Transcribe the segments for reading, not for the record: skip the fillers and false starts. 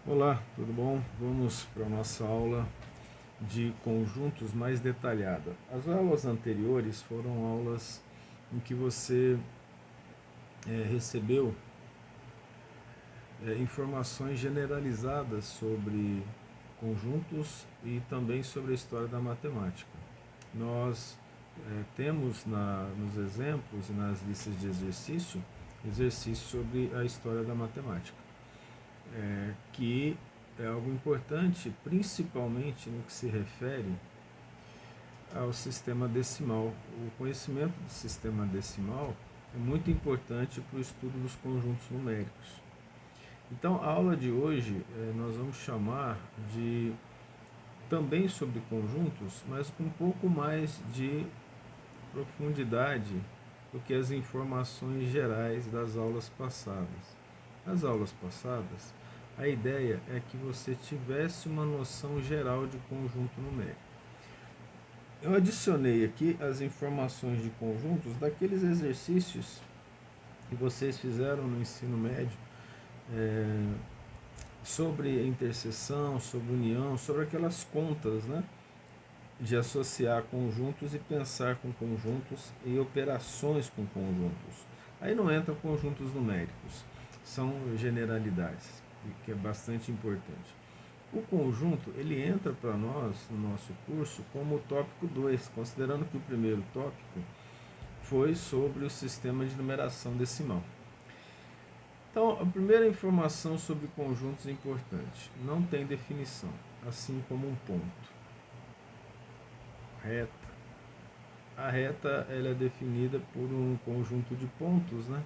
Olá, tudo bom? Vamos para a nossa aula de conjuntos mais detalhada. As aulas anteriores foram aulas em que você recebeu informações generalizadas sobre conjuntos e também sobre a história da matemática. Nós temos nos exemplos e nas listas de exercícios sobre a história da matemática, que é algo importante, principalmente no que se refere ao sistema decimal. O conhecimento do sistema decimal é muito importante para o estudo dos conjuntos numéricos. Então, a aula de hoje nós vamos chamar de também sobre conjuntos, mas com um pouco mais de profundidade do que as informações gerais das aulas passadas. Nas aulas passadas, a ideia é que você tivesse uma noção geral de conjunto numérico. Eu adicionei aqui as informações de conjuntos daqueles exercícios que vocês fizeram no ensino médio, sobre interseção, sobre união, sobre aquelas contas, né, de associar conjuntos e pensar com conjuntos e operações com conjuntos. Aí não entram conjuntos numéricos, são generalidades, que é bastante importante. O conjunto, ele entra para nós, no nosso curso, como o tópico 2, considerando que o primeiro tópico foi sobre o sistema de numeração decimal. Então, a primeira informação sobre conjuntos é importante. Não tem definição, assim como um ponto. Reta. A reta ela é definida por um conjunto de pontos, né?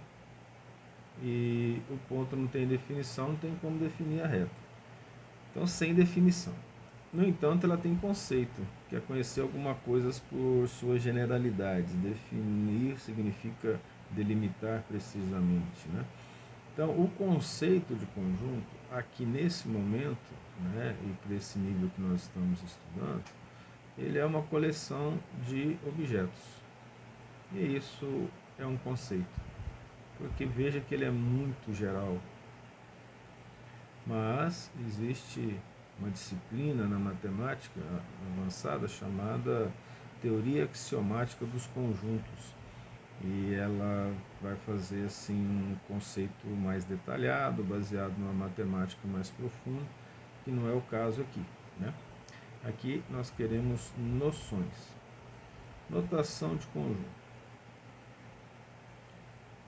E o ponto não tem definição, não tem como definir a reta. Então, sem definição. No entanto, ela tem conceito, que é conhecer alguma coisa por suas generalidades. Definir significa delimitar precisamente, né? Então, o conceito de conjunto, aqui nesse momento, né, e para esse nível que nós estamos estudando, ele é uma coleção de objetos. E isso é um conceito, porque veja que ele é muito geral. Mas existe uma disciplina na matemática avançada chamada teoria axiomática dos conjuntos. E ela vai fazer assim um conceito mais detalhado, baseado numa matemática mais profunda, que não é o caso aqui, né? Aqui nós queremos noções. Notação de conjunto.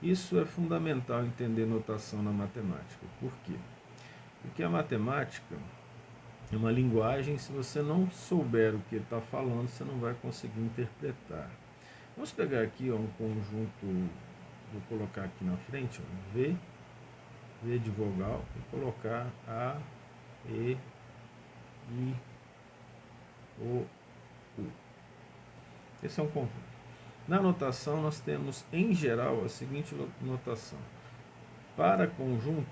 Isso é fundamental entender notação na matemática. Por quê? Porque a matemática é uma linguagem, se você não souber o que ele está falando, você não vai conseguir interpretar. Vamos pegar aqui um conjunto, vou colocar aqui na frente, V, V de vogal, e colocar A, E, I, O, U. Esse é um conjunto. Na notação, nós temos, em geral, a seguinte notação. Para conjunto,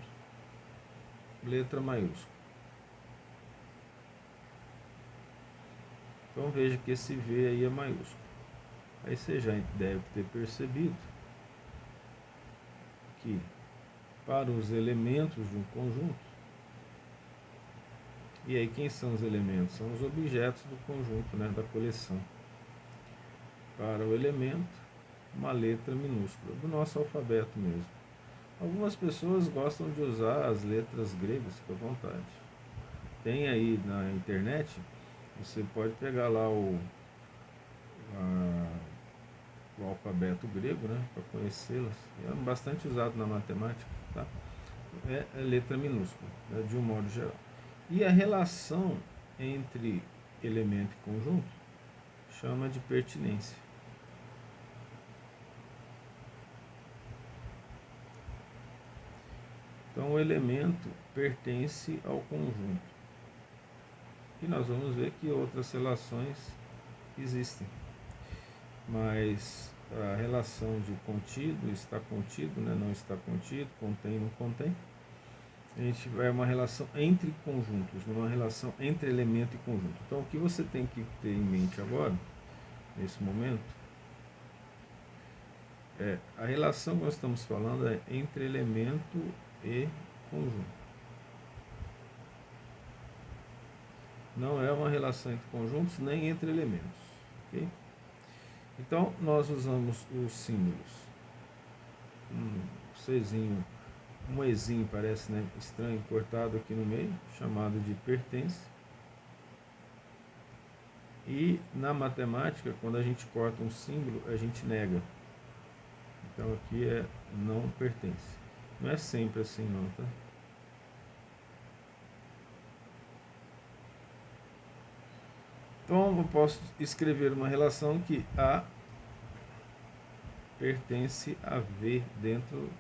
letra maiúscula. Então veja que esse V aí é maiúsculo. Aí você já deve ter percebido que para os elementos de um conjunto, e aí quem são os elementos? São os objetos do conjunto, né, da coleção. Para o elemento, uma letra minúscula, do nosso alfabeto mesmo. Algumas pessoas gostam de usar as letras gregas, fica à vontade. Tem aí na internet, você pode pegar lá o alfabeto grego, né, para conhecê-las. É bastante usado na matemática, tá? É letra minúscula, né, de um modo geral. E a relação entre elemento e conjunto chama de pertinência. Então o elemento pertence ao conjunto. E nós vamos ver que outras relações existem. Mas a relação de contido, está contido, né, não está contido, contém, não contém, a gente vai uma relação entre conjuntos, numa relação entre elemento e conjunto. Então o que você tem que ter em mente agora, nesse momento, a relação que nós estamos falando é entre elemento e conjunto. não é uma relação entre conjuntos nem entre elementos. Okay? Então, nós usamos os símbolos. Czinho, um Ezinho parece, né, estranho, cortado aqui no meio, chamado de pertence. E na matemática, quando a gente corta um símbolo, a gente nega. Então aqui é não pertence. Não é sempre assim não, tá? Então eu posso escrever uma relação que A pertence a V dentro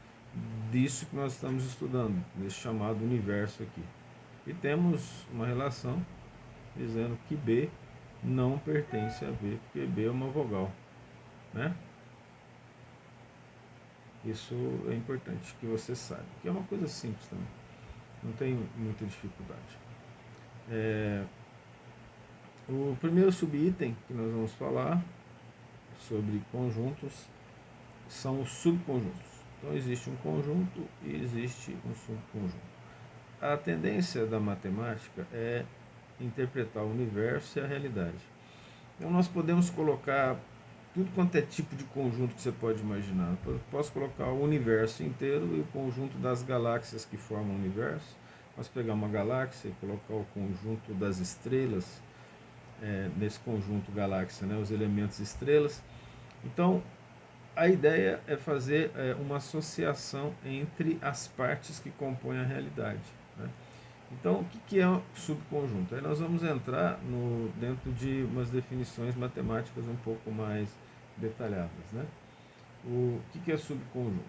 disso que nós estamos estudando, desse chamado universo aqui. E temos uma relação dizendo que B não pertence a V, porque B é uma vogal, né? Isso é importante que você saiba, que é uma coisa simples também, não tem muita dificuldade. O primeiro subitem que nós vamos falar sobre conjuntos são os subconjuntos. Então existe um conjunto e existe um subconjunto. A tendência da matemática é interpretar o universo e a realidade. Então nós podemos colocar tudo quanto é tipo de conjunto que você pode imaginar. Eu posso colocar o universo inteiro e o conjunto das galáxias que formam o universo. Posso pegar uma galáxia e colocar o conjunto das estrelas nesse conjunto galáxia, né, os elementos estrelas. Então, a ideia é fazer uma associação entre as partes que compõem a realidade, né? Então, o que é subconjunto? Aí nós vamos entrar dentro de umas definições matemáticas um pouco mais detalhadas, né? O que é subconjunto?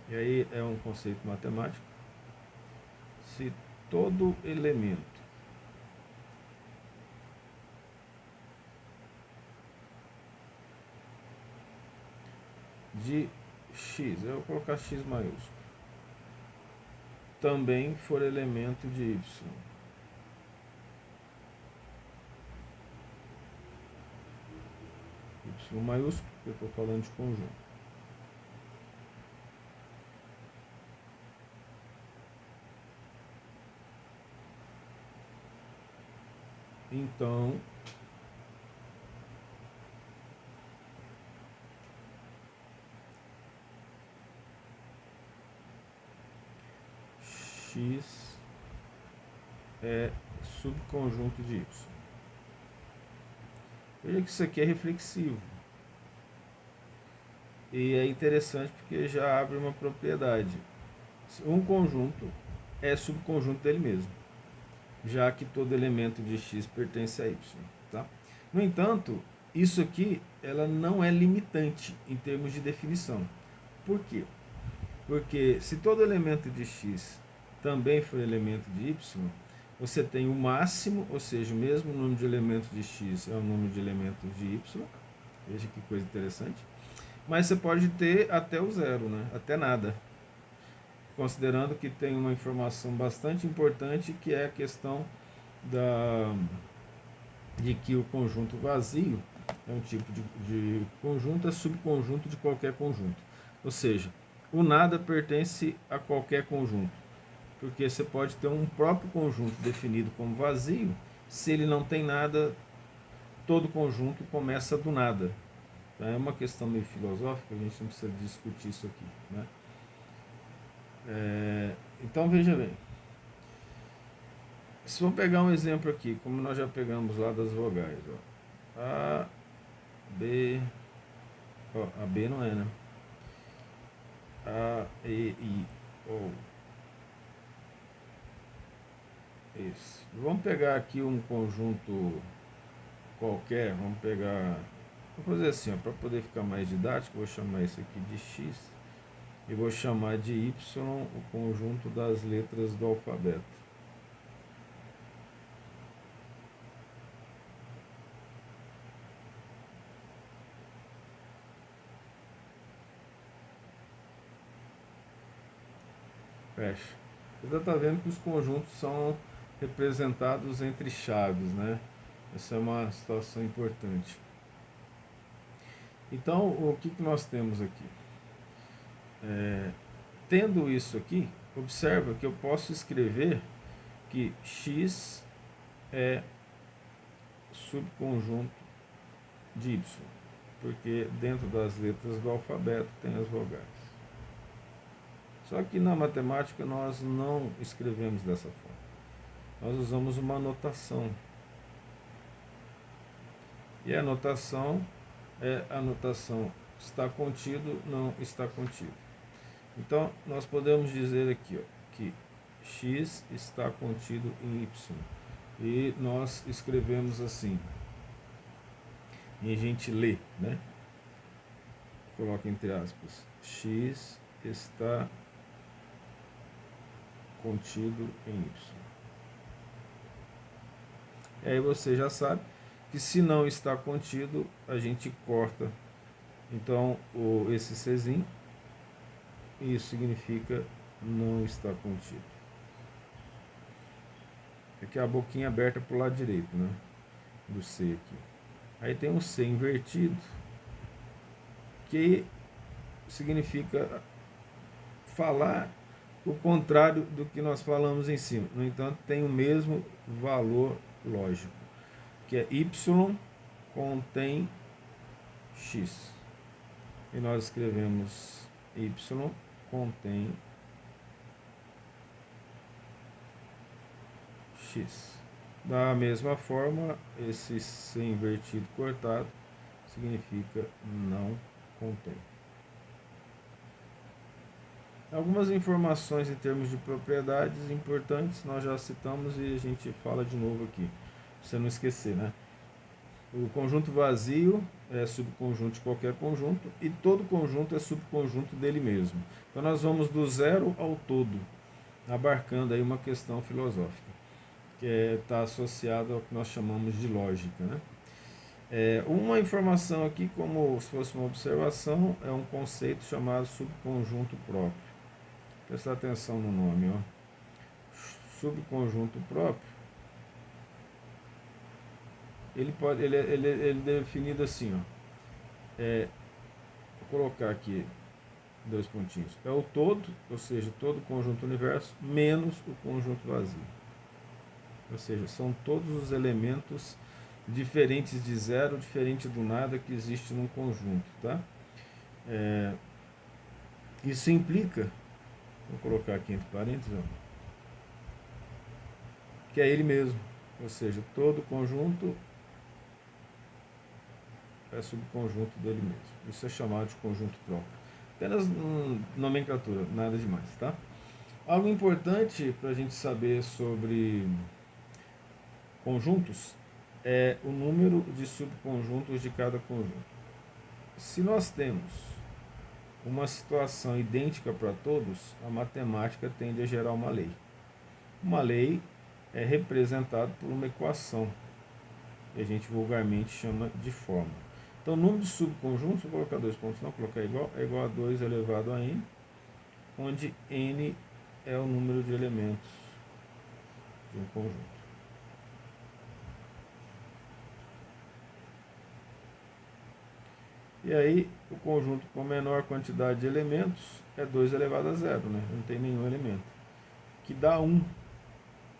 E aí é um conceito matemático, se todo elemento de x, eu vou colocar x maiúsculo, também for elemento de y, y maiúsculo, porque eu estou falando de conjunto. Então, x é subconjunto de y. Veja que isso aqui é reflexivo. E é interessante porque já abre uma propriedade. Um conjunto é subconjunto dele mesmo, já que todo elemento de x pertence a y. Tá? No entanto, isso aqui ela não é limitante em termos de definição. Por quê? Porque se todo elemento de x também for elemento de y, você tem o máximo, ou seja, o mesmo número de elementos de x é o número de elementos de y. Veja que coisa interessante. Mas você pode ter até o zero, né? Até nada. Considerando que tem uma informação bastante importante, que é a questão de que o conjunto vazio é um tipo de conjunto, é subconjunto de qualquer conjunto. Ou seja, o nada pertence a qualquer conjunto, porque você pode ter um próprio conjunto definido como vazio, se ele não tem nada, todo conjunto começa do nada. É uma questão meio filosófica, a gente não precisa discutir isso aqui, né? Então veja bem, se for pegar um exemplo aqui, como nós já pegamos lá das vogais, ó, A, B, ó, a B não é, né? A, E, I, O. Esse. Vamos pegar aqui um conjunto qualquer, vamos pegar, vou fazer assim, para poder ficar mais didático, vou chamar esse aqui de X e vou chamar de Y o conjunto das letras do alfabeto. Fecha. Você está vendo que os conjuntos são representados entre chaves, né? Essa é uma situação importante. Então, o que nós temos aqui? Tendo isso aqui, observa que eu posso escrever que X é subconjunto de Y, porque dentro das letras do alfabeto tem as vogais. Só que na matemática nós não escrevemos dessa forma. Nós usamos uma notação. E a notação é a notação está contido, não está contido. Então, nós podemos dizer aqui, ó, que X está contido em Y. E nós escrevemos assim. E a gente lê, né? Coloca entre aspas. X está contido em Y. E aí você já sabe que se não está contido, a gente corta. Então, esse Czinho, isso significa não está contido. Aqui a boquinha aberta para o lado direito, né? Do C aqui. Aí tem um C invertido, que significa falar o contrário do que nós falamos em cima. No entanto, tem o mesmo valor lógico, que é Y contém X. E nós escrevemos Y contém X. Da mesma forma, esse C invertido cortado significa não contém. Algumas informações em termos de propriedades importantes nós já citamos e a gente fala de novo aqui, pra você não esquecer, né? O conjunto vazio é subconjunto de qualquer conjunto e todo conjunto é subconjunto dele mesmo. Então nós vamos do zero ao todo, abarcando aí uma questão filosófica, que está associada ao que nós chamamos de lógica, né? Uma informação aqui, como se fosse uma observação, é um conceito chamado subconjunto próprio. Presta atenção no nome, ó. Subconjunto próprio. Ele é definido assim, ó. Vou colocar aqui 2 pontinhos. É o todo, ou seja, todo o conjunto universo menos o conjunto vazio. Ou seja, são todos os elementos diferentes de zero, diferente do nada que existe num conjunto, tá? Isso implica, vou colocar aqui entre parênteses, ó, que é ele mesmo. Ou seja, todo conjunto é subconjunto dele mesmo. Isso é chamado de conjunto próprio. Apenas nomenclatura, nada demais, tá? Algo importante para a gente saber sobre conjuntos é o número de subconjuntos de cada conjunto. Se nós temos uma situação idêntica para todos, a matemática tende a gerar uma lei. Uma lei é representada por uma equação, que a gente vulgarmente chama de fórmula. Então, o número de subconjuntos, vou colocar 2 pontos, não colocar igual, é igual a 2 elevado a n, onde n é o número de elementos de um conjunto. E aí, o conjunto com menor quantidade de elementos é 2 elevado a 0, né? Não tem nenhum elemento, que dá 1.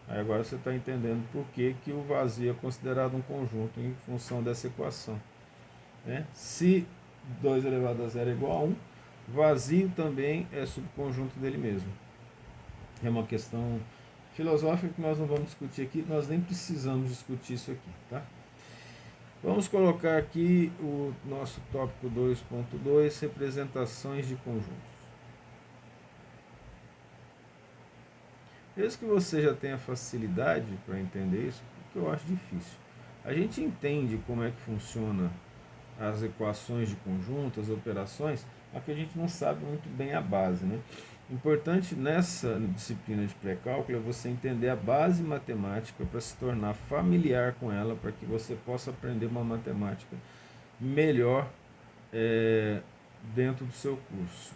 Aí agora você está entendendo por que o vazio é considerado um conjunto em função dessa equação, né? Se 2 elevado a 0 é igual a 1, vazio também é subconjunto dele mesmo. É uma questão filosófica que nós não vamos discutir aqui, nós nem precisamos discutir isso aqui, tá? Vamos colocar aqui o nosso tópico 2.2, representações de conjuntos. Mesmo que você já tenha facilidade para entender isso, porque eu acho difícil. A gente entende como é que funciona as equações de conjunto, as operações, mas que a gente não sabe muito bem a base, né? Importante nessa disciplina de pré-cálculo é você entender a base matemática para se tornar familiar com ela, para que você possa aprender uma matemática melhor dentro do seu curso.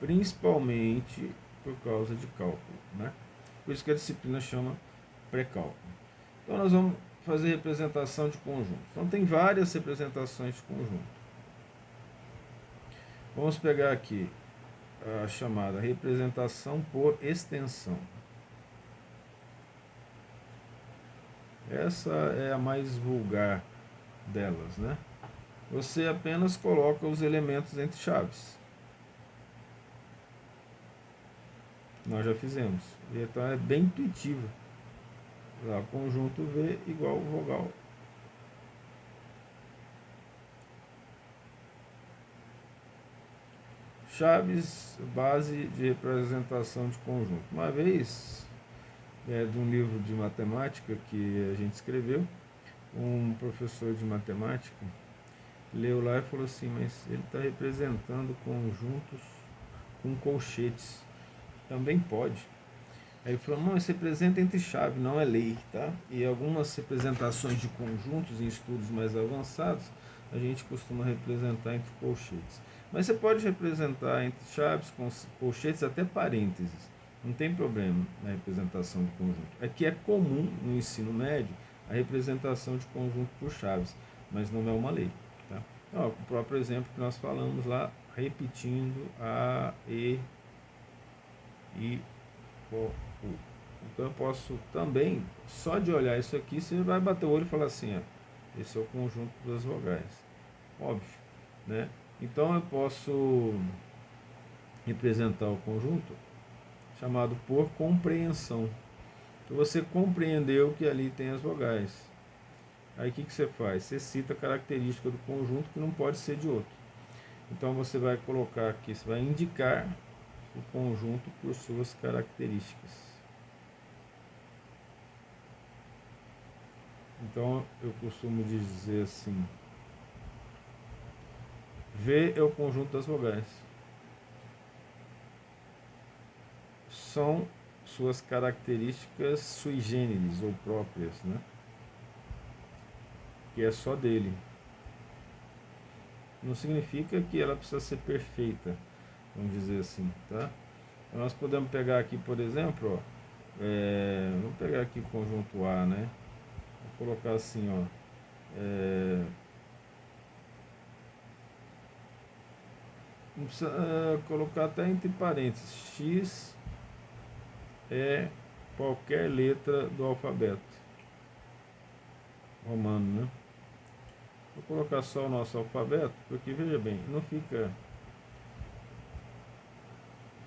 Principalmente por causa de cálculo, né? Por isso que a disciplina chama pré-cálculo. Então nós vamos fazer representação de conjunto. Então tem várias representações de conjunto. Vamos pegar aqui a chamada representação por extensão. Essa é a mais vulgar delas, né? Você apenas coloca os elementos entre chaves. Nós já fizemos. Então é bem intuitivo. Lá, conjunto V igual vogal. Chaves, base de representação de conjunto. Uma vez, de um livro de matemática que a gente escreveu, um professor de matemática leu lá e falou assim, mas ele está representando conjuntos com colchetes. Também pode. Aí ele falou, não, isso representa entre chave, não é lei, tá? E algumas representações de conjuntos em estudos mais avançados, a gente costuma representar entre colchetes. Mas você pode representar entre chaves, colchetes, até parênteses. Não tem problema na representação de conjunto. É que é comum no ensino médio a representação de conjunto por chaves, mas não é uma lei. Tá? Ó, o próprio exemplo que nós falamos lá, repetindo A, E, I, O, U. Então eu posso também, só de olhar isso aqui, você vai bater o olho e falar assim, ó, esse é o conjunto das vogais. Óbvio, né? Então eu posso representar o conjunto chamado por compreensão. Então você compreendeu que ali tem as vogais. Aí o que você faz? Você cita a característica do conjunto que não pode ser de outro. Então você vai colocar aqui, você vai indicar o conjunto por suas características. Então eu costumo dizer assim, V é o conjunto das vogais. São suas características sui generis ou próprias, né? Que é só dele. Não significa que ela precisa ser perfeita, vamos dizer assim, tá? Então nós podemos pegar aqui, por exemplo, ó, vamos pegar aqui o conjunto A, né? Vou colocar assim, ó, não precisa colocar até entre parênteses, X é qualquer letra do alfabeto romano, né? Vou colocar só o nosso alfabeto, porque veja bem, não fica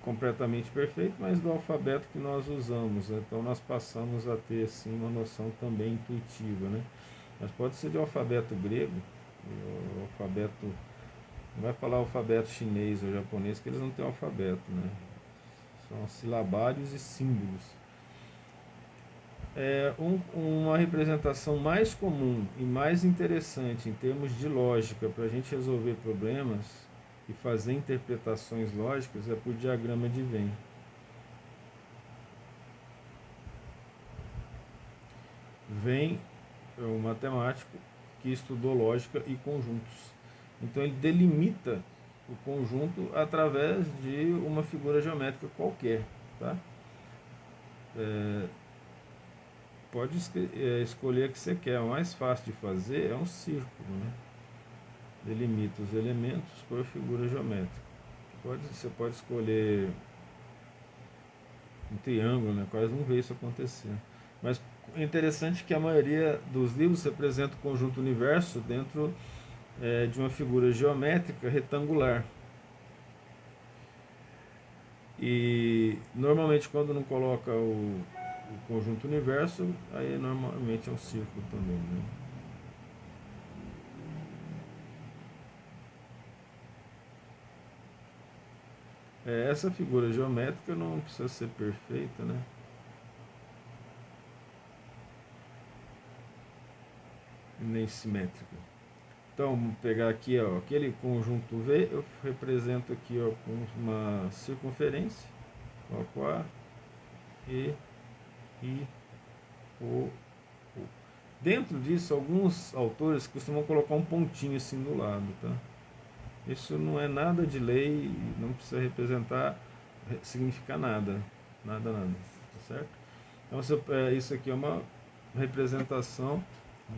completamente perfeito, mas do alfabeto que nós usamos, né? Então nós passamos a ter assim uma noção também intuitiva, né? Mas pode ser de alfabeto grego, o alfabeto, não vai falar alfabeto chinês ou japonês, que eles não têm alfabeto, né? São silabários e símbolos. Uma representação mais comum e mais interessante em termos de lógica para a gente resolver problemas e fazer interpretações lógicas é por diagrama de Venn. Venn é um matemático que estudou lógica e conjuntos. Então ele delimita o conjunto através de uma figura geométrica qualquer, tá? Pode escolher a que você quer. O mais fácil de fazer é um círculo, né? Delimita os elementos por figura geométrica. Você pode escolher um triângulo, né? Quase não vê isso acontecer. Mas é interessante que a maioria dos livros representa o conjunto universo dentro de uma figura geométrica retangular. E normalmente quando não coloca o conjunto universo, aí normalmente é um círculo também, né? Essa figura geométrica não precisa ser perfeita, né? Nem simétrica. Então, vamos pegar aqui, ó, aquele conjunto V, eu represento aqui, ó, com uma circunferência, coloco A, E, I, O, U. Dentro disso, alguns autores costumam colocar um pontinho assim do lado, tá? Isso não é nada de lei, não precisa representar, significar nada, nada, tá certo? Então, isso aqui é uma representação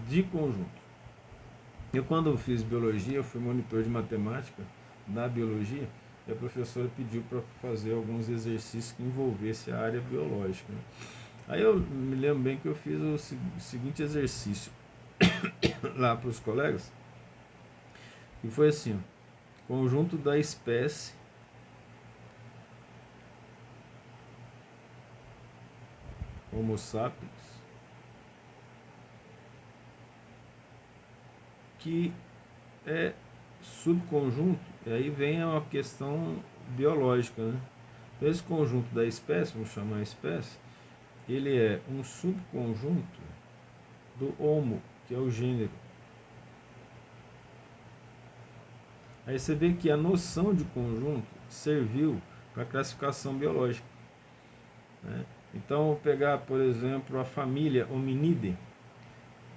de conjunto. Eu, quando fiz biologia, eu fui monitor de matemática da biologia, e a professora pediu para fazer alguns exercícios que envolvessem a área biológica, né? Aí eu me lembro bem que eu fiz o seguinte exercício lá para os colegas, e foi assim, ó, conjunto da espécie Homo sapiens, que é subconjunto, e aí vem a questão biológica, né? Então, esse conjunto da espécie, vamos chamar a espécie, ele é um subconjunto do Homo, que é o gênero. Aí você vê que a noção de conjunto serviu para a classificação biológica, né? Então, vou pegar, por exemplo, a família Hominidae.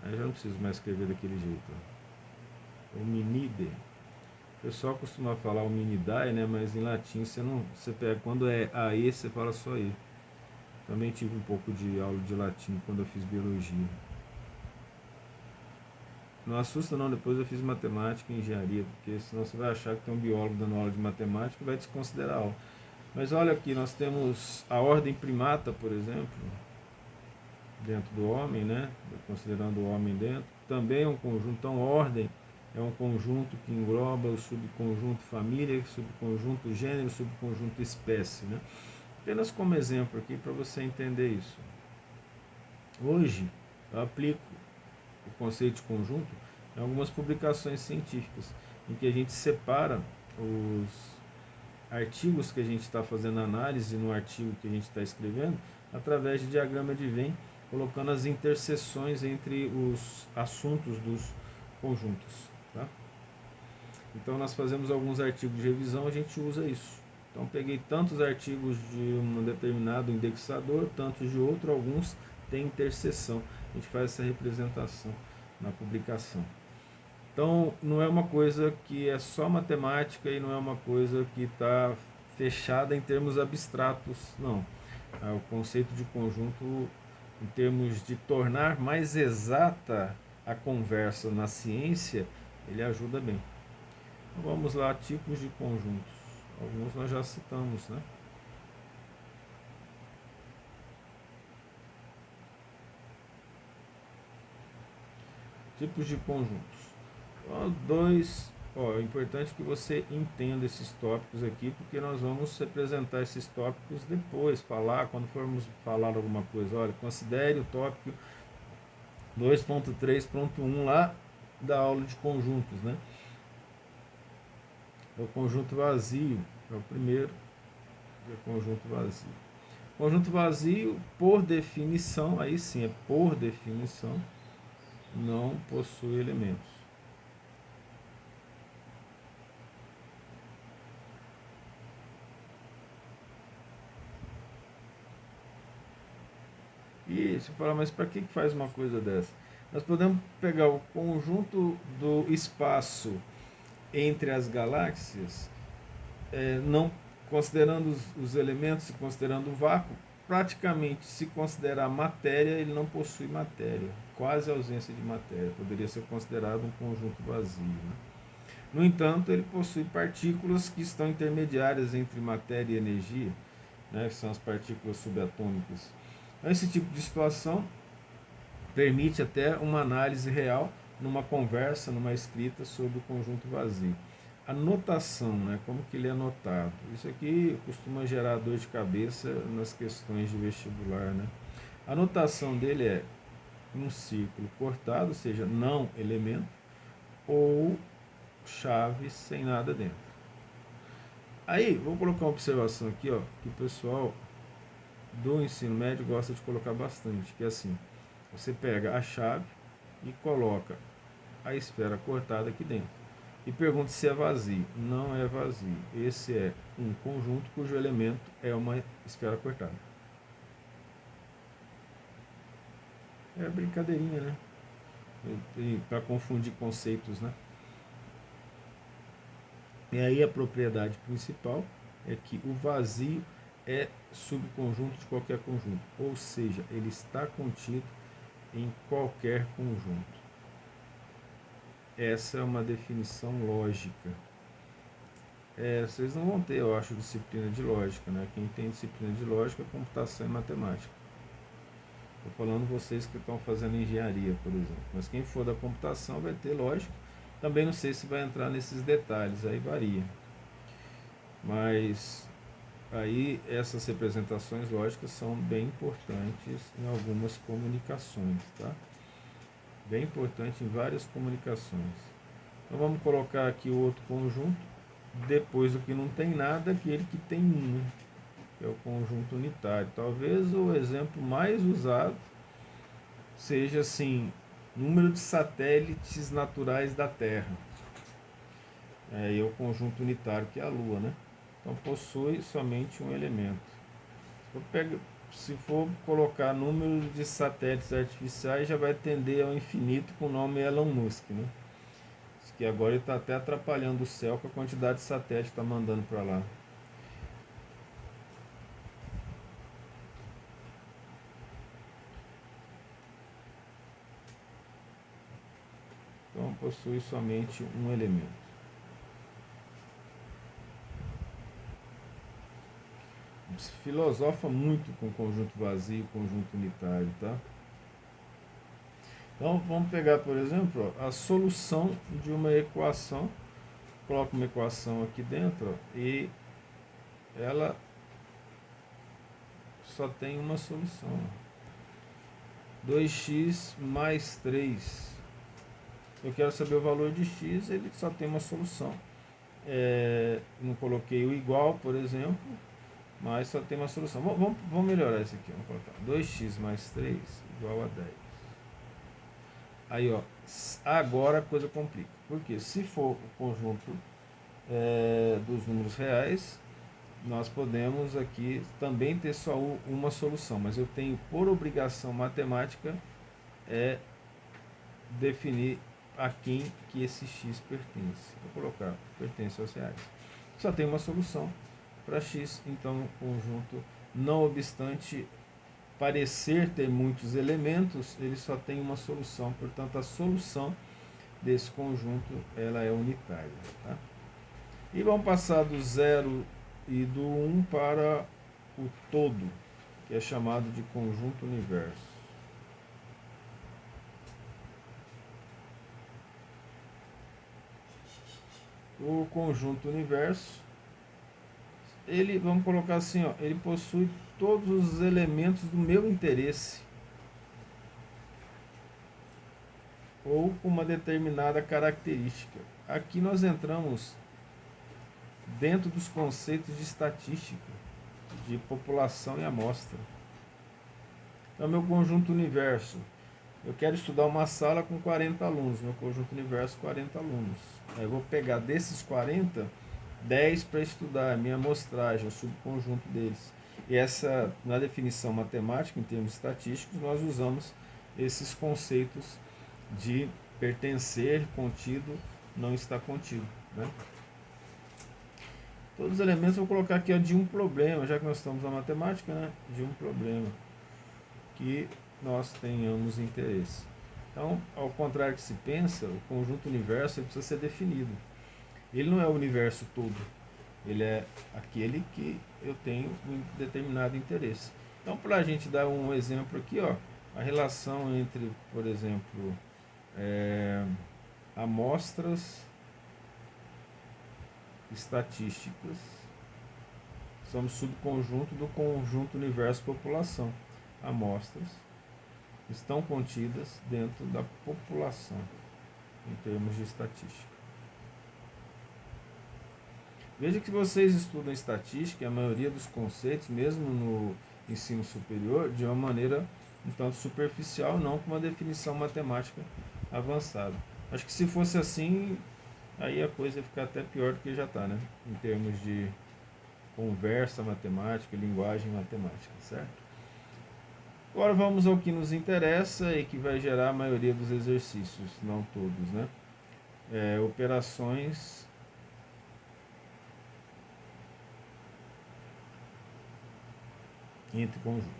Aí já não preciso mais escrever daquele jeito. Hominidae. O pessoal costuma falar Hominidae, né? Mas em latim você não, você pega, quando é AE, você fala só E. Também tive um pouco de aula de latim quando eu fiz biologia. Não assusta não, depois eu fiz matemática e engenharia, porque senão você vai achar que tem um biólogo dando aula de matemática e vai desconsiderar a aula. Mas olha aqui, nós temos a ordem primata, por exemplo, dentro do homem, né? Considerando o homem dentro, também é um conjunto. Então, ordem é um conjunto que engloba o subconjunto família, subconjunto gênero, subconjunto espécie, né? Apenas como exemplo aqui para você entender isso. Hoje, eu aplico o conceito de conjunto em algumas publicações científicas, em que a gente separa os artigos que a gente está fazendo análise no artigo que a gente está escrevendo através de diagrama de Venn, colocando as interseções entre os assuntos dos conjuntos. Tá? Então nós fazemos alguns artigos de revisão, a gente usa isso. Então peguei tantos artigos de um determinado indexador, tantos de outro, alguns têm interseção. A gente faz essa representação na publicação. Então não é uma coisa que é só matemática e não é uma coisa que está fechada em termos abstratos, não. O conceito de conjunto, em termos de tornar mais exata a conversa na ciência, ele ajuda bem. Então, vamos lá, tipos de conjuntos. Alguns nós já citamos, né? Tipos de conjuntos. É importante que você entenda esses tópicos aqui, porque nós vamos representar esses tópicos depois, quando formos falar alguma coisa. Olha, considere o tópico 2.3.1 lá da aula de conjuntos, né? É o conjunto vazio, é o primeiro, é o conjunto vazio. Conjunto vazio, por definição, aí sim, é por definição, não possui elementos. E você fala, mas para que faz uma coisa dessa? Nós podemos pegar o conjunto do espaço entre as galáxias, não considerando os elementos, considerando o vácuo, praticamente, se considerar matéria, ele não possui matéria, quase ausência de matéria, poderia ser considerado um conjunto vazio, né? No entanto, ele possui partículas que estão intermediárias entre matéria e energia, né, que são as partículas subatômicas. Então, esse tipo de situação permite até uma análise real numa conversa, numa escrita sobre o conjunto vazio. A notação, né, como que ele é notado. Isso aqui costuma gerar dor de cabeça nas questões de vestibular, né? A notação dele é um círculo cortado, ou seja, não elemento, ou chave sem nada dentro. Aí, vou colocar uma observação aqui, ó, que o pessoal do ensino médio gosta de colocar bastante, que é assim, você pega a chave e coloca a esfera cortada aqui dentro. E pergunta se é vazio. Não é vazio. Esse é um conjunto cujo elemento é uma esfera cortada. É brincadeirinha, né? Para confundir conceitos, né? E aí a propriedade principal é que o vazio é subconjunto de qualquer conjunto. Ou seja, ele está contido em qualquer conjunto. Essa é uma definição lógica. vocês não vão ter, eu acho, disciplina de lógica, né? Quem tem disciplina de lógica é computação e matemática. Estou falando vocês que estão fazendo engenharia, por exemplo. Mas quem for da computação vai ter lógica. Também não sei se vai entrar nesses detalhes, aí varia. Mas aí essas representações lógicas são bem importantes em algumas comunicações, tá? Bem importante em várias comunicações. Então vamos colocar aqui o outro conjunto, depois do que não tem nada, aquele que tem um, né? Que é o conjunto unitário. Talvez o exemplo mais usado seja assim, número de satélites naturais da Terra. É o conjunto unitário, que é a Lua, né? Então possui somente um elemento. Se for colocar número de satélites artificiais, já vai tender ao infinito com o nome Elon Musk, né? Que agora ele está até atrapalhando o céu com a quantidade de satélites que está mandando para lá. Então possui somente um elemento. Se filosofa muito com conjunto vazio e conjunto unitário, tá? Então vamos pegar, por exemplo, a solução de uma equação. Coloco uma equação aqui dentro e ela só tem uma solução. 2x mais 3. Eu quero saber o valor de x, ele só tem uma solução. Não coloquei o igual, por exemplo, mas só tem uma solução. Vamos melhorar isso aqui. Vamos colocar 2x mais 3 igual a 10. Aí, ó, agora a coisa complica. Porque se for o conjunto dos números reais, nós podemos aqui também ter só uma solução. Mas eu tenho, por obrigação matemática, definir a quem que esse x pertence. Vou colocar pertence aos reais. Só tem uma solução para x, então o conjunto, não obstante parecer ter muitos elementos, ele só tem uma solução, portanto a solução desse conjunto ela é unitária. Tá? E vamos passar do 0 e do 1 para o todo, que é chamado de conjunto universo. O conjunto universo, ele, vamos colocar assim, ó, ele possui todos os elementos do meu interesse, ou com uma determinada característica. Aqui nós entramos dentro dos conceitos de estatística, de população e amostra. Então, meu conjunto universo, eu quero estudar uma sala com 40 alunos, meu conjunto universo 40 alunos. Aí eu vou pegar desses 40, 10 para estudar a minha amostragem, o subconjunto deles. E essa, na definição matemática, em termos estatísticos, nós usamos esses conceitos de pertencer, contido, não está contido, né? Todos os elementos eu vou colocar aqui, ó, de um problema, já que nós estamos na matemática, né? De um problema que nós tenhamos interesse. Então, ao contrário que se pensa, o conjunto universo ele precisa ser definido. Ele não é o universo todo, ele é aquele que eu tenho um determinado interesse. Então, para a gente dar um exemplo aqui, ó, a relação entre, por exemplo, amostras estatísticas são subconjunto do conjunto universo população. Amostras estão contidas dentro da população em termos de estatística. Veja que vocês estudam estatística, a maioria dos conceitos, mesmo no ensino superior, de uma maneira um tanto superficial, não com uma definição matemática avançada. Acho que se fosse assim, aí a coisa ia ficar até pior do que já está, né? Em termos de conversa matemática, linguagem matemática, certo? Agora vamos ao que nos interessa e que vai gerar a maioria dos exercícios, não todos, né? Operações entre conjuntos.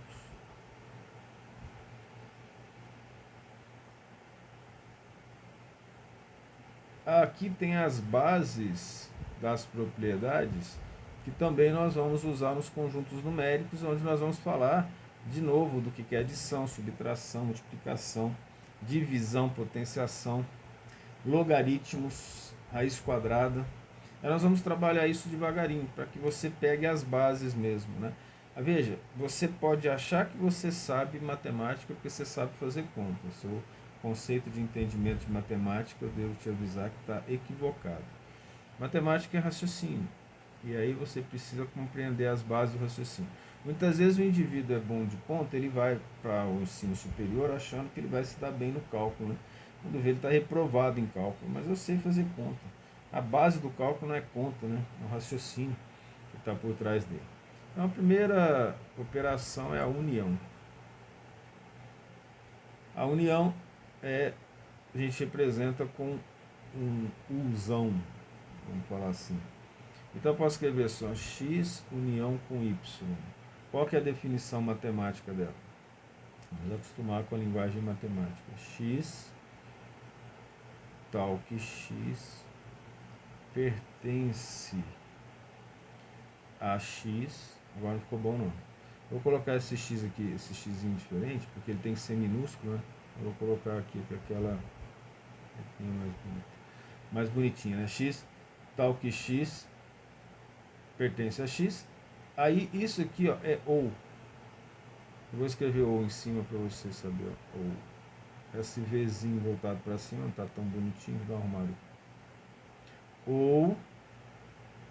Aqui tem as bases das propriedades que também nós vamos usar nos conjuntos numéricos, onde nós vamos falar de novo do que é adição, subtração, multiplicação, divisão, potenciação, logaritmos, raiz quadrada. Aí nós vamos trabalhar isso devagarinho, para que você pegue as bases mesmo, né? Veja, você pode achar que você sabe matemática porque você sabe fazer contas. O seu conceito de entendimento de matemática, eu devo te avisar que está equivocado. Matemática é raciocínio. E aí você precisa compreender as bases do raciocínio. Muitas vezes o indivíduo é bom de conta, ele vai para o ensino superior achando que ele vai se dar bem no cálculo, né? Quando vê, ele está reprovado em cálculo. Mas eu sei fazer conta. A base do cálculo não é conta, né? É o raciocínio que está por trás dele. Então a primeira operação é a união. A união a gente representa com um usão, vamos falar assim. Então eu posso escrever só x união com y. Qual que é a definição matemática dela? Vamos acostumar com a linguagem matemática. X tal que x pertence a x. Agora não ficou bom não. Vou colocar esse x aqui, esse xzinho diferente, porque ele tem que ser minúsculo, né? Eu vou colocar aqui com aquela mais bonitinha, né? X tal que x pertence a x. Aí isso aqui, ó, é ou. Eu vou escrever ou em cima para você saber, ó, ou. Esse Vzinho voltado para cima não está tão bonitinho, vou dar uma arrumada. Ou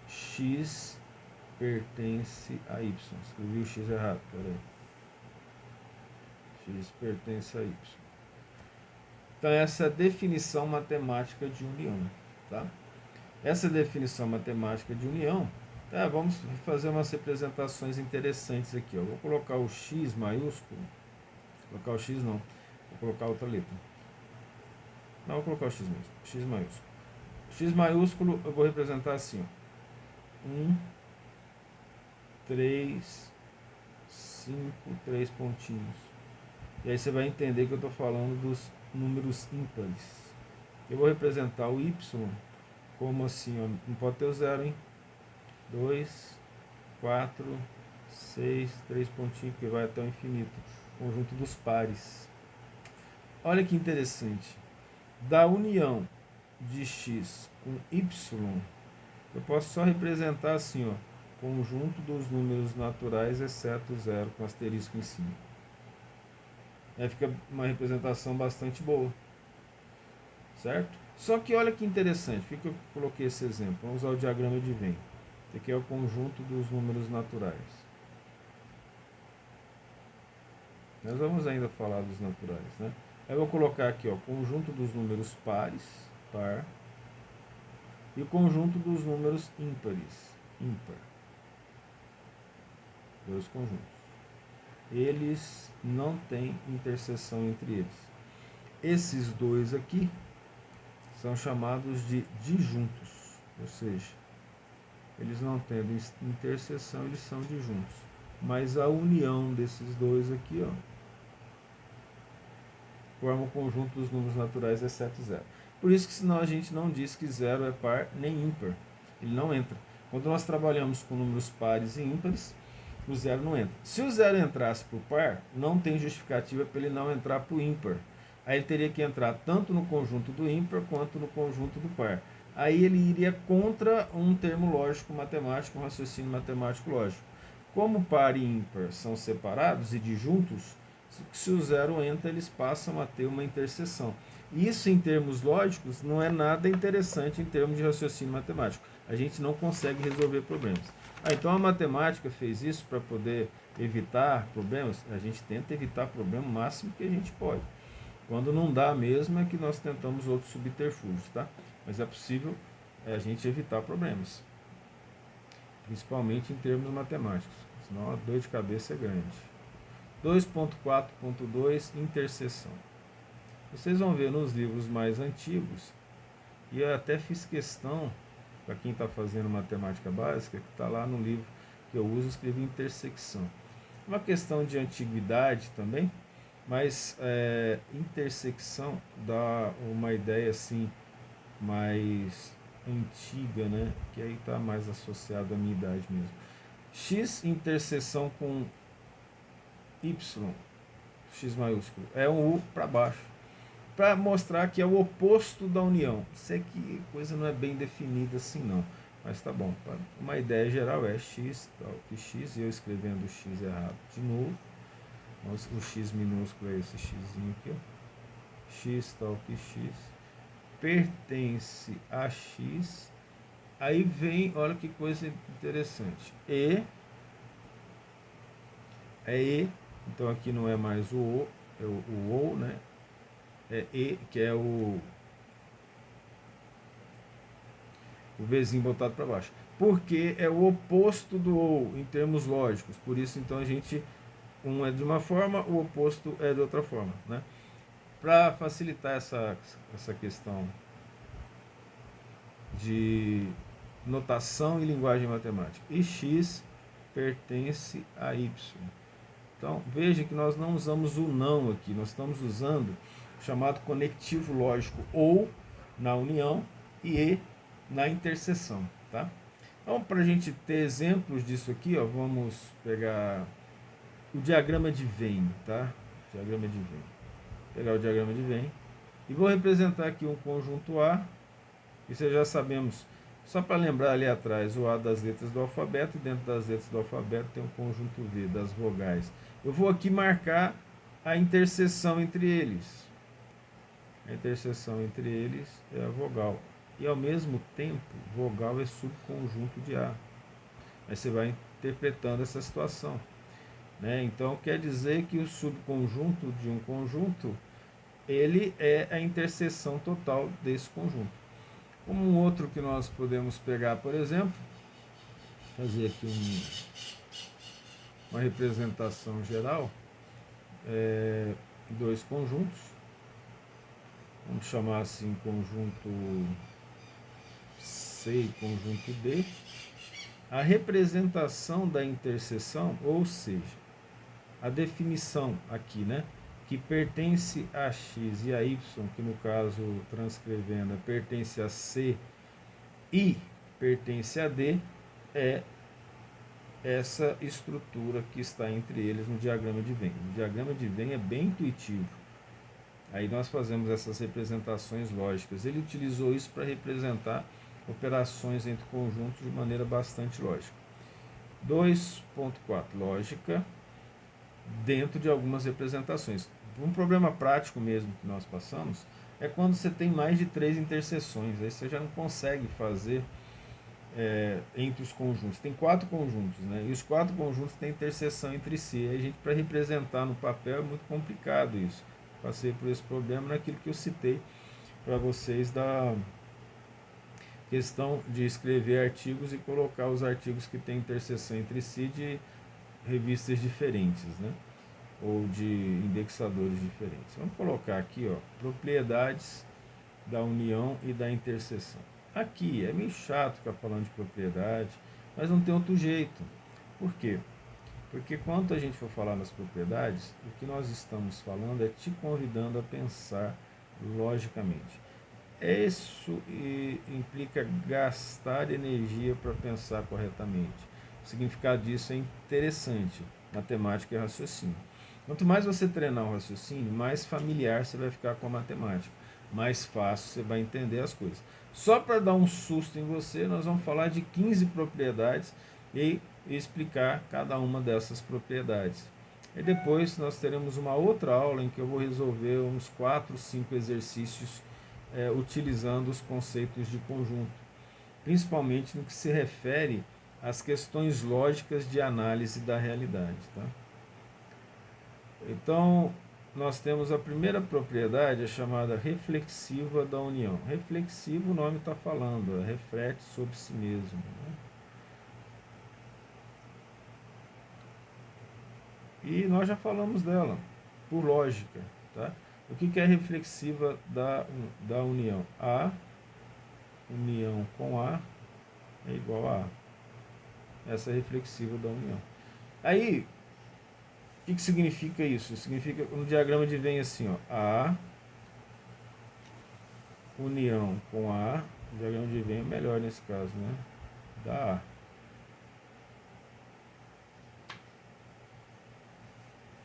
x pertence a y. Escrevi o x errado, peraí. X pertence a y. Então essa é a definição matemática de união, tá? Essa definição matemática de união, vamos fazer umas representações interessantes aqui, ó. Vou colocar o x maiúsculo, vou colocar o x não, vou colocar outra letra. Não, vou colocar o x mesmo, x maiúsculo. X maiúsculo eu vou representar assim, ó. 1, 3, 5, 3 pontinhos. E aí você vai entender que eu estou falando dos números ímpares. Eu vou representar o y como assim, ó, não pode ter o zero, hein? 2, 4, 6, 3 pontinhos, que vai até o infinito. Conjunto dos pares. Olha que interessante. Da união de x com y, eu posso só representar assim, ó, conjunto dos números naturais exceto zero, com asterisco em cima. Aí fica uma representação bastante boa, certo? Só que olha que interessante, por que eu coloquei esse exemplo? Vamos usar o diagrama de Venn. Esse aqui é o conjunto dos números naturais. Nós vamos ainda falar dos naturais, né? Aí eu vou colocar aqui, ó, conjunto dos números pares, par, e o conjunto dos números ímpares, ímpar. Dois conjuntos. Eles não têm interseção entre eles. Esses dois aqui são chamados de disjuntos, ou seja, eles não têm interseção, eles são disjuntos. Mas a união desses dois aqui, ó, forma o conjunto dos números naturais exceto zero. Por isso que senão a gente não diz que zero é par nem ímpar. Ele não entra. Quando nós trabalhamos com números pares e ímpares, o zero não entra. Se o zero entrasse para o par, não tem justificativa para ele não entrar para o ímpar. Aí ele teria que entrar tanto no conjunto do ímpar quanto no conjunto do par. Aí ele iria contra um termo lógico matemático, um raciocínio matemático lógico. Como par e ímpar são separados e disjuntos, se o zero entra, eles passam a ter uma interseção. Isso, em termos lógicos, não é nada interessante em termos de raciocínio matemático. A gente não consegue resolver problemas. Então a matemática fez isso para poder evitar problemas. A gente tenta evitar problema o máximo que a gente pode. Quando não dá mesmo é que nós tentamos outros subterfúgios, tá? Mas é possível a gente evitar problemas. Principalmente em termos matemáticos. Senão a dor de cabeça é grande. 2.4.2 interseção. Vocês vão ver nos livros mais antigos, e eu até fiz questão, para quem está fazendo matemática básica, que está lá no livro que eu uso, escrevi intersecção. Uma questão de antiguidade também, mas intersecção dá uma ideia assim mais antiga, né? Que aí está mais associado à minha idade mesmo. X interseção com Y, X maiúsculo, é um U para baixo, para mostrar que é o oposto da união. Sei que coisa não é bem definida assim não, mas tá bom. Uma ideia geral é x tal que x, e eu escrevendo o x errado de novo. O x minúsculo é esse xzinho aqui, ó. X tal que x pertence a x. Aí vem, olha que coisa interessante. E, então aqui não é mais o O, é o ou, né? É E, que é o Vzinho botado para baixo. Porque é o oposto do ou, em termos lógicos. Por isso, então, a gente, um é de uma forma, o oposto é de outra forma, né? Para facilitar essa questão de notação e linguagem matemática. E x pertence a y. Então, veja que nós não usamos o não aqui, nós estamos usando o chamado conectivo lógico ou na união e na interseção, tá? Então, para a gente ter exemplos disso aqui, ó, vamos pegar o diagrama de Venn, tá? Diagrama de Venn. Pegar o diagrama de Venn e vou representar aqui um conjunto A, e vocês já sabemos, só para lembrar ali atrás, o A das letras do alfabeto, e dentro das letras do alfabeto tem um conjunto V das vogais. Eu vou aqui marcar a interseção entre eles. A interseção entre eles é a vogal. E ao mesmo tempo, vogal é subconjunto de A. Aí você vai interpretando essa situação, né? Então quer dizer que o subconjunto de um conjunto, ele é a interseção total desse conjunto. Como um outro que nós podemos pegar, por exemplo, fazer aqui uma representação geral, dois conjuntos, vamos chamar assim conjunto C e conjunto D. A representação da interseção, ou seja, a definição aqui, né, que pertence a x e a y, que no caso, transcrevendo, pertence a C e pertence a D, é essa estrutura que está entre eles no diagrama de Venn. O diagrama de Venn é bem intuitivo. Aí nós fazemos essas representações lógicas. Ele utilizou isso para representar operações entre conjuntos de maneira bastante lógica. 2.4. Lógica dentro de algumas representações. Um problema prático mesmo que nós passamos é quando você tem mais de 3 interseções. Aí você já não consegue fazer entre os conjuntos. Tem 4 conjuntos, né? E os 4 conjuntos têm interseção entre si. Aí a gente, para representar no papel, é muito complicado isso. Passei por esse problema naquilo que eu citei para vocês da questão de escrever artigos e colocar os artigos que têm interseção entre si de revistas diferentes, né? Ou de indexadores diferentes. Vamos colocar aqui, ó, propriedades da união e da interseção. Aqui é meio chato ficar falando de propriedade, mas não tem outro jeito. Por quê? Porque quando a gente for falar nas propriedades, o que nós estamos falando é te convidando a pensar logicamente. Isso implica gastar energia para pensar corretamente. O significado disso é interessante, matemática e raciocínio. Quanto mais você treinar o raciocínio, mais familiar você vai ficar com a matemática, mais fácil você vai entender as coisas. Só para dar um susto em você, nós vamos falar de 15 propriedades e explicar cada uma dessas propriedades. E depois nós teremos uma outra aula em que eu vou resolver uns 4, 5 exercícios utilizando os conceitos de conjunto, principalmente no que se refere às questões lógicas de análise da realidade, tá? Então, nós temos a primeira propriedade, a chamada reflexiva da união. Reflexivo, o nome está falando, reflete sobre si mesmo, né? E nós já falamos dela, por lógica, tá? O que é reflexiva da união? A união com A é igual a A. Essa é reflexiva da união. Aí, o que significa isso? Significa, no diagrama de Venn assim, ó, A união com A O diagrama de Venn é melhor nesse caso, né? Da A.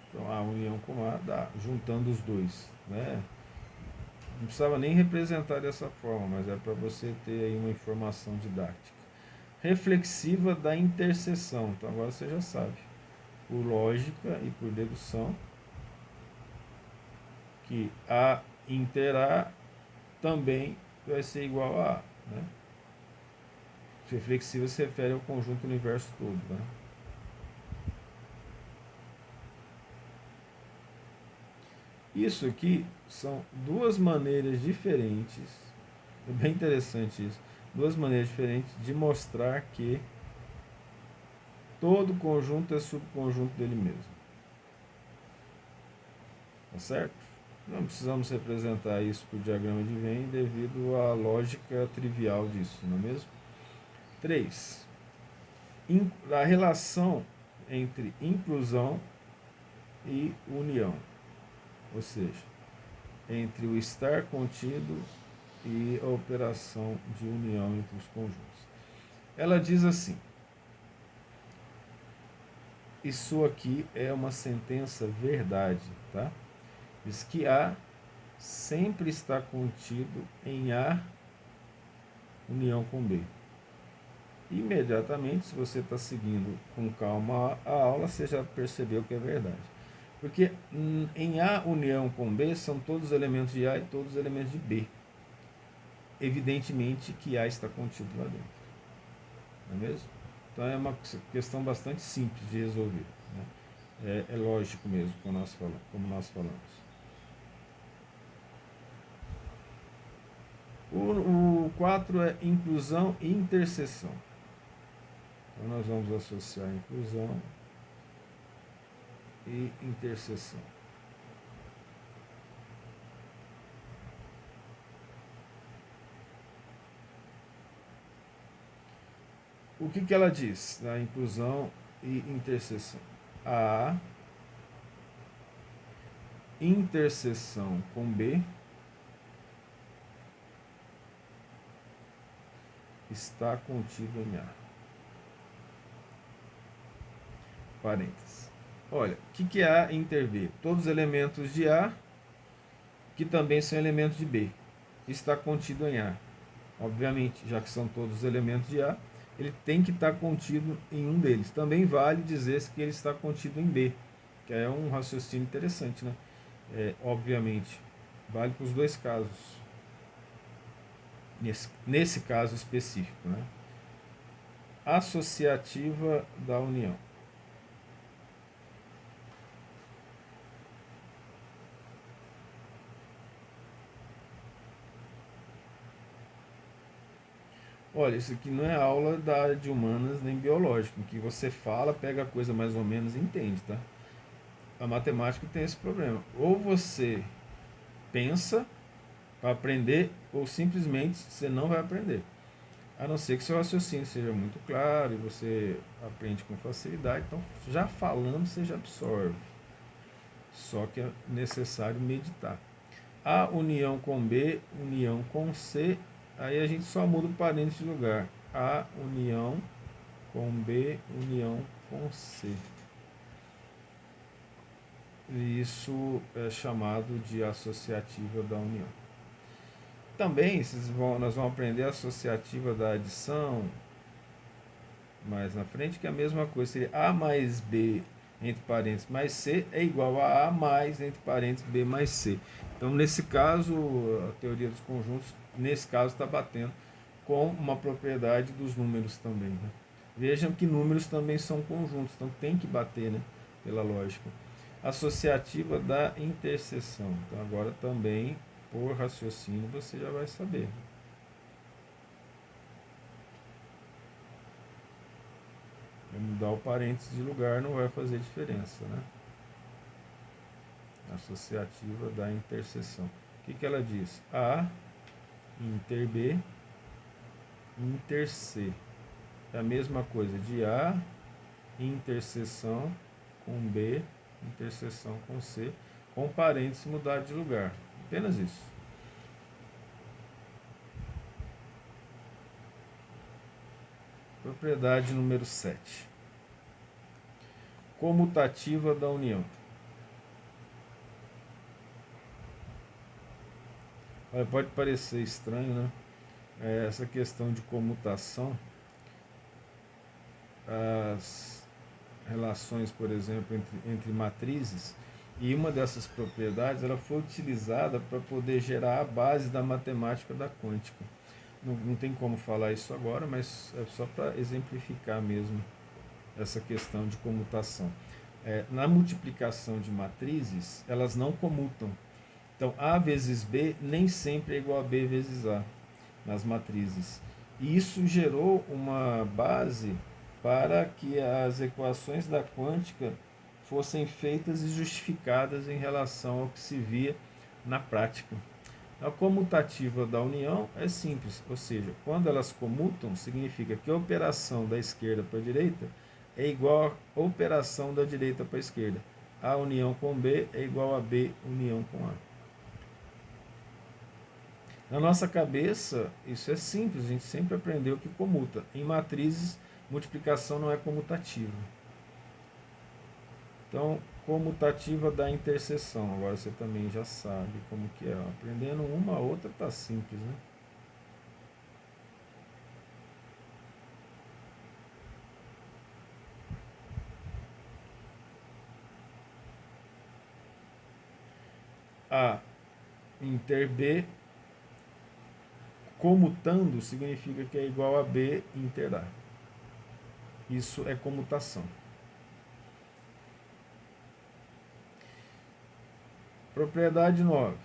Então, a união com A dá, juntando os dois, né? Não precisava nem representar dessa forma, mas é para você ter aí uma informação didática. Reflexiva da interseção. Então agora você já sabe, por lógica e por dedução, que A inter A também vai ser igual a A, né? Reflexiva se refere ao conjunto universo todo, né? Isso aqui são duas maneiras diferentes, é bem interessante isso, duas maneiras diferentes de mostrar que todo conjunto é subconjunto dele mesmo. Tá certo? Não precisamos representar isso por diagrama de Venn devido à lógica trivial disso, não é mesmo? 3. A relação entre inclusão e união, ou seja, entre o estar contido e a operação de união entre os conjuntos. Ela diz assim: isso aqui é uma sentença verdade, tá? Diz que A sempre está contido em A união com B. Imediatamente, se você está seguindo com calma a aula, você já percebeu que é verdade. Porque em A união com B são todos os elementos de A e todos os elementos de B. Evidentemente que A está contido lá dentro. Não é mesmo? Então é uma questão bastante simples de resolver, né? É lógico mesmo, como nós falamos. O 4 é inclusão e interseção. Então nós vamos associar inclusão e interseção. O que ela diz na inclusão e interseção? A interseção com B está contido em A. Parênteses. Olha, o que é A inter B? Todos os elementos de A, que também são elementos de B, está contido em A. Obviamente, já que são todos os elementos de A, ele tem que estar contido em um deles. Também vale dizer que ele está contido em B, que é um raciocínio interessante, né? Obviamente, vale para os dois casos. Nesse caso específico, né? Associativa da união. Olha, isso aqui não é aula da área de humanas nem biológica, em que você fala, pega a coisa mais ou menos e entende, tá? A matemática tem esse problema. Ou você pensa para aprender, ou simplesmente você não vai aprender. A não ser que seu raciocínio seja muito claro e você aprende com facilidade. Então, já falando, você já absorve. Só que é necessário meditar. A união com B, união com C, aí a gente só muda o parênteses de lugar. A união com B, união com C. E isso é chamado de associativa da união. Também nós vamos aprender a associativa da adição mais na frente, que é a mesma coisa. Seria A mais B entre parênteses mais C é igual a A mais entre parênteses B mais C. Então, nesse caso, a teoria dos conjuntos, nesse caso, está batendo com uma propriedade dos números também, né? Vejam que números também são conjuntos, então tem que bater, né? Pela lógica. Associativa da interseção. Então, agora também, por raciocínio, você já vai saber. Mudar o parênteses de lugar não vai fazer diferença, né? Associativa da interseção. O que ela diz? A inter B inter C. É a mesma coisa de A interseção com B interseção com C, com parênteses mudar de lugar. Apenas isso. propriedade número 7. Comutativa da união. Pode parecer estranho, né? Essa questão de comutação, as relações, por exemplo, entre matrizes, e uma dessas propriedades ela foi utilizada para poder gerar a base da matemática da quântica. Não tem como falar isso agora, mas é só para exemplificar mesmo essa questão de comutação. Na multiplicação de matrizes, elas não comutam. Então, A vezes B nem sempre é igual a B vezes A nas matrizes. E isso gerou uma base para que as equações da quântica fossem feitas e justificadas em relação ao que se via na prática. A comutativa da união é simples, ou seja, quando elas comutam, significa que a operação da esquerda para a direita é igual à operação da direita para a esquerda. A união com B é igual a B união com A. Na nossa cabeça, isso é simples, a gente sempre aprendeu que comuta. Em matrizes, multiplicação não é comutativa. Então, comutativa da interseção, agora você também já sabe como que é. Aprendendo uma, a outra tá simples, né? A inter B comutando significa que é igual a B inter A. Isso é comutação. Propriedade 9.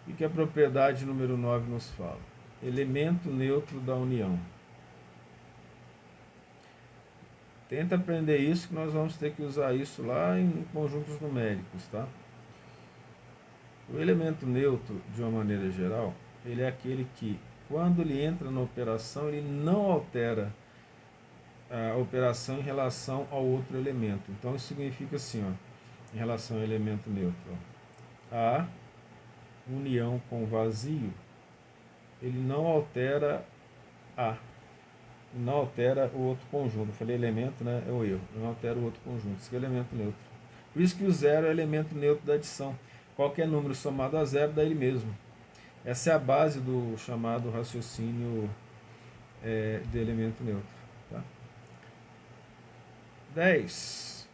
O que a propriedade número 9 nos fala? Elemento neutro da união. Tenta aprender isso, que nós vamos ter que usar isso lá em conjuntos numéricos, tá? O elemento neutro, de uma maneira geral, ele é aquele que, quando ele entra na operação, ele não altera a operação em relação ao outro elemento. Então, isso significa assim, ó, em relação ao elemento neutro. Ó, a união com vazio, ele não altera A, não altera o outro conjunto. Eu falei elemento, né? É o erro. Não altera o outro conjunto. Isso que é elemento neutro. Por isso que o zero é o elemento neutro da adição. Qualquer número somado a zero dá ele mesmo. Essa é a base do chamado raciocínio de elemento neutro. Tá? 10.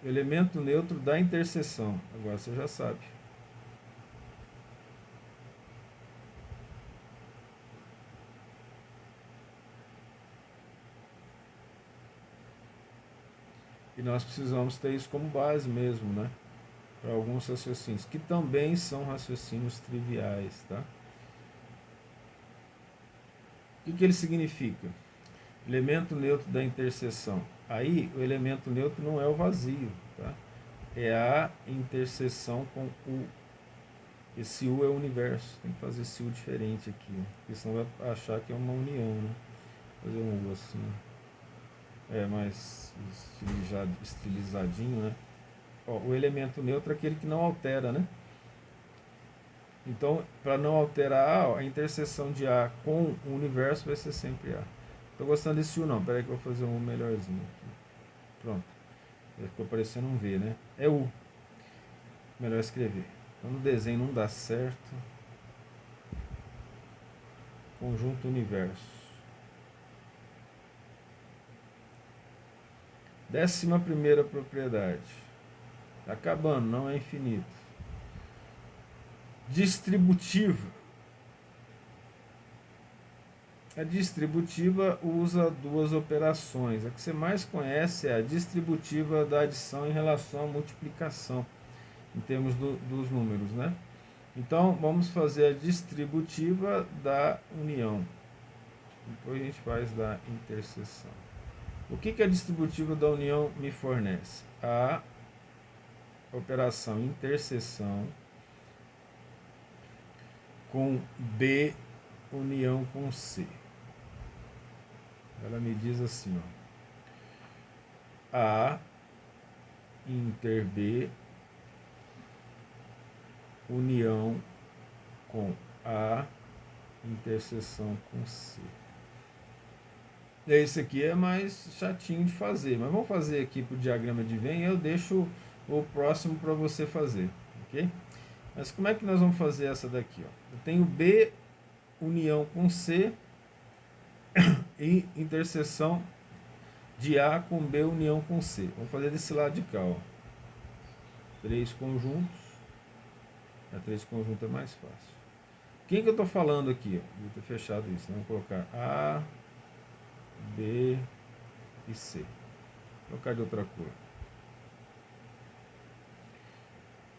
Elemento neutro da interseção. Agora você já sabe. E nós precisamos ter isso como base mesmo, né? Para alguns raciocínios, que também são raciocínios triviais, tá? O que ele significa? Elemento neutro da interseção. Aí, o elemento neutro não é o vazio, tá? É a interseção com U. Esse U é o universo. Tem que fazer esse U diferente aqui, porque senão vai achar que é uma união, né? Fazer um U assim. Mais estilizadinho, né? O elemento neutro é aquele que não altera, né? Então, para não alterar A, a interseção de A com o universo vai ser sempre A. Estou gostando desse U não, peraí que eu vou fazer um melhorzinho aqui. Pronto. Ficou parecendo um V, né? É U. Melhor escrever. Quando o desenho não dá certo, conjunto universo. 11ª propriedade. Está acabando, não é infinito. Distributiva. A distributiva usa duas operações. A que você mais conhece é a distributiva da adição em relação à multiplicação, em termos dos números, né? Então, vamos fazer a distributiva da união. Depois a gente faz da interseção. O que a distributiva da união me fornece? A operação interseção com B união com C. Ela me diz assim, ó, A inter B união com A interseção com C. Esse aqui é mais chatinho de fazer, mas vamos fazer aqui para o diagrama de Venn, eu deixo o próximo para você fazer, ok? Mas como é que nós vamos fazer essa daqui? Ó? Eu tenho B união com C e interseção de A com B união com C. Vamos fazer desse lado de cá, ó. 3 conjuntos. A 3 conjuntos é mais fácil. Quem que eu estou falando aqui? Ó? Vou ter fechado isso. Vamos colocar A, B e C. Vou colocar de outra cor.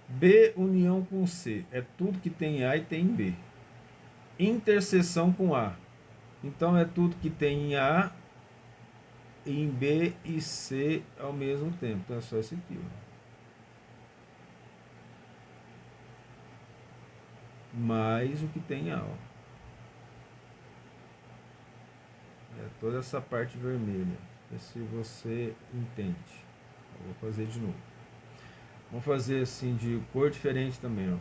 B união com C é tudo que tem A e tem B. Interseção com A. Então é tudo que tem em A, em B e C ao mesmo tempo. Então é só esse aqui. Ó. Mais o que tem em A. Ó. É toda essa parte vermelha. Vê se você entende. Eu vou fazer de novo. Vamos fazer assim de cor diferente também. Ó.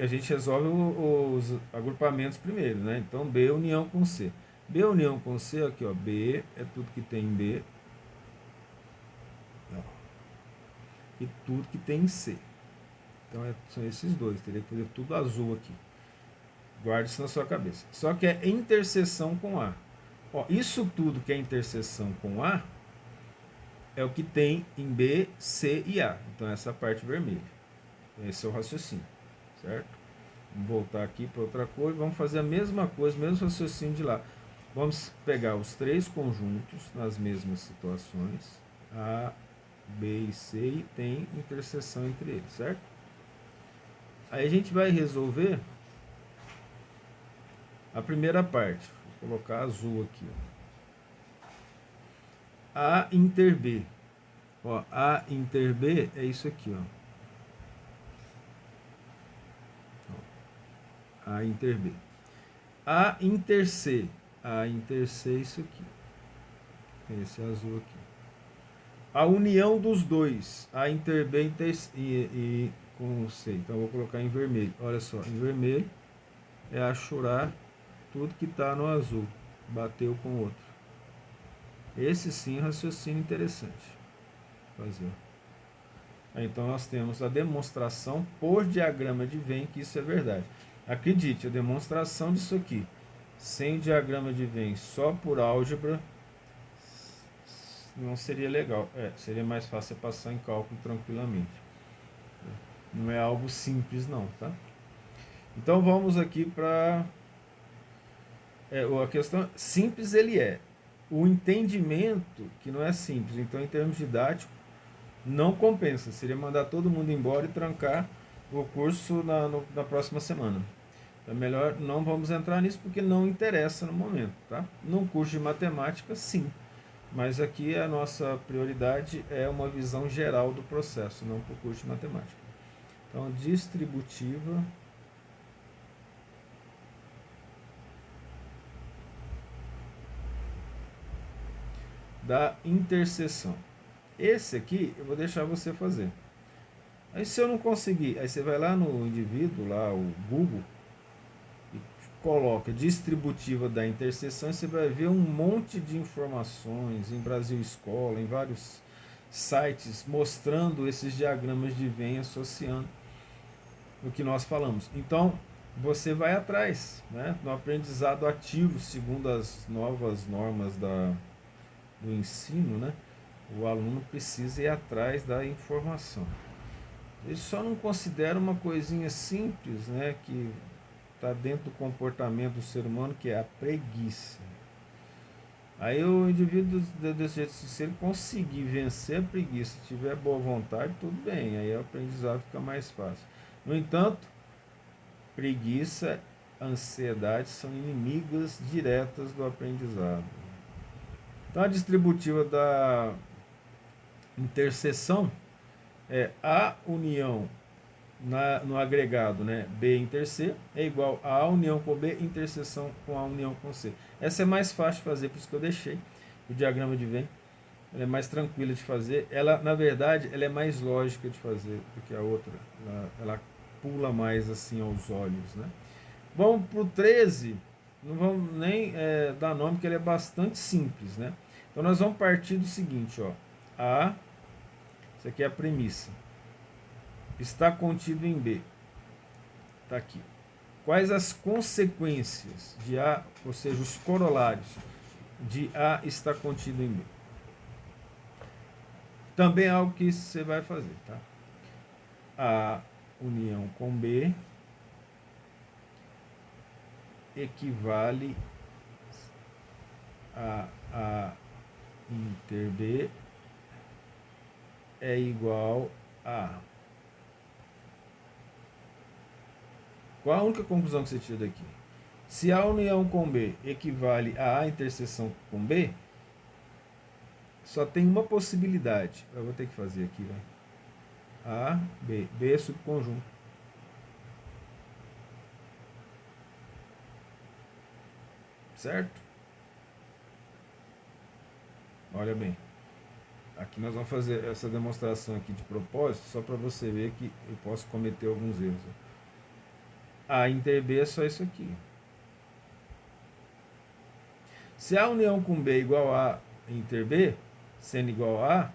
A gente resolve os agrupamentos primeiro, né? Então B união com C. B união com C, aqui ó, B é tudo que tem em B. Ó, e tudo que tem em C. Então são esses dois, teria que fazer tudo azul aqui. Guarde isso na sua cabeça. Só que é interseção com A. Ó, isso tudo que é interseção com A é o que tem em B, C e A. Então essa parte vermelha. Esse é o raciocínio, certo? Vamos voltar aqui para outra cor e vamos fazer a mesma coisa, mesmo raciocínio de lá. Vamos pegar os 3 conjuntos nas mesmas situações, A, B e C, e tem interseção entre eles, certo? Aí a gente vai resolver a primeira parte. Vou colocar azul aqui. Ó. A inter B. Ó, A inter B é isso aqui, ó. A inter B. A inter C. A inter C é isso aqui. Esse azul aqui. A união dos dois. A inter B e com C. Então eu vou colocar em vermelho. Olha só, em vermelho é achurar tudo que está no azul. Bateu com o outro. Esse sim é raciocínio interessante. Fazer. Então nós temos a demonstração por diagrama de Venn que isso é verdade. Acredite, a demonstração disso aqui, sem diagrama de Venn, só por álgebra, não seria legal. Seria mais fácil passar em cálculo tranquilamente. Não é algo simples não, tá? Então vamos aqui para... a questão simples ele é. O entendimento que não é simples. Então em termos didáticos, não compensa. Seria mandar todo mundo embora e trancar o curso na próxima semana. É melhor, não vamos entrar nisso porque não interessa no momento, tá? Num curso de matemática, sim. Mas aqui a nossa prioridade é uma visão geral do processo, não para o curso de matemática. Então, distributiva da interseção. Esse aqui eu vou deixar você fazer. Aí se eu não conseguir, aí você vai lá no indivíduo, lá o Google, e coloca distributiva da interseção e você vai ver um monte de informações em Brasil Escola, em vários sites, mostrando esses diagramas de Venn associando o que nós falamos. Então, você vai atrás, né, no aprendizado ativo, segundo as novas normas do ensino, né, o aluno precisa ir atrás da informação. Ele só não considera uma coisinha simples, né, que está dentro do comportamento do ser humano, que é a preguiça. Aí o indivíduo desse jeito, se ele conseguir vencer a preguiça, se tiver boa vontade, tudo bem, aí o aprendizado fica mais fácil. No entanto, preguiça, ansiedade são inimigas diretas do aprendizado. Então a distributiva da interseção é a união no agregado, né, B inter C é igual a união com B interseção com a união com C. Essa é mais fácil de fazer, por isso que eu deixei o diagrama de Venn. Ela é mais tranquila de fazer. Ela, na verdade, ela é mais lógica de fazer do que a outra. Ela pula mais assim aos olhos, né? Vamos para o 13. não vamos nem dar nome, porque ele é bastante simples, né? Então nós vamos partir do seguinte, ó. A, isso aqui é a premissa, está contido em B. Está aqui. Quais as consequências de A, ou seja, os corolários de A está contido em B? Também é algo que você vai fazer, tá? A união com B equivale a inter B é igual a... Qual a única conclusão que você tira daqui? Se A união com B equivale a A interseção com B, só tem uma possibilidade. Eu vou ter que fazer aqui, né? A, B. B é subconjunto. Certo? Olha bem. Aqui nós vamos fazer essa demonstração aqui de propósito, só para você ver que eu posso cometer alguns erros. A inter B é só isso aqui. Se a união com B é igual a inter B, sendo igual a,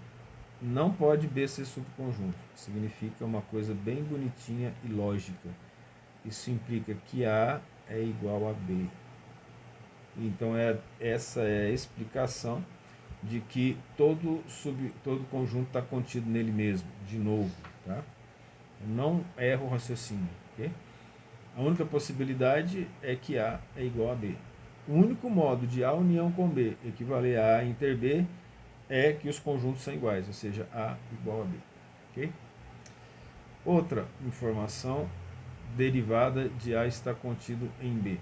não pode B ser subconjunto. Significa uma coisa bem bonitinha e lógica. Isso implica que A é igual a B. Então essa é a explicação de que todo conjunto está contido nele mesmo, de novo. Tá? Não erro o raciocínio. Okay? A única possibilidade é que A é igual a B. O único modo de A união com B equivaler a A inter B é que os conjuntos são iguais, ou seja, A igual a B. Okay? Outra informação derivada de A está contido em B.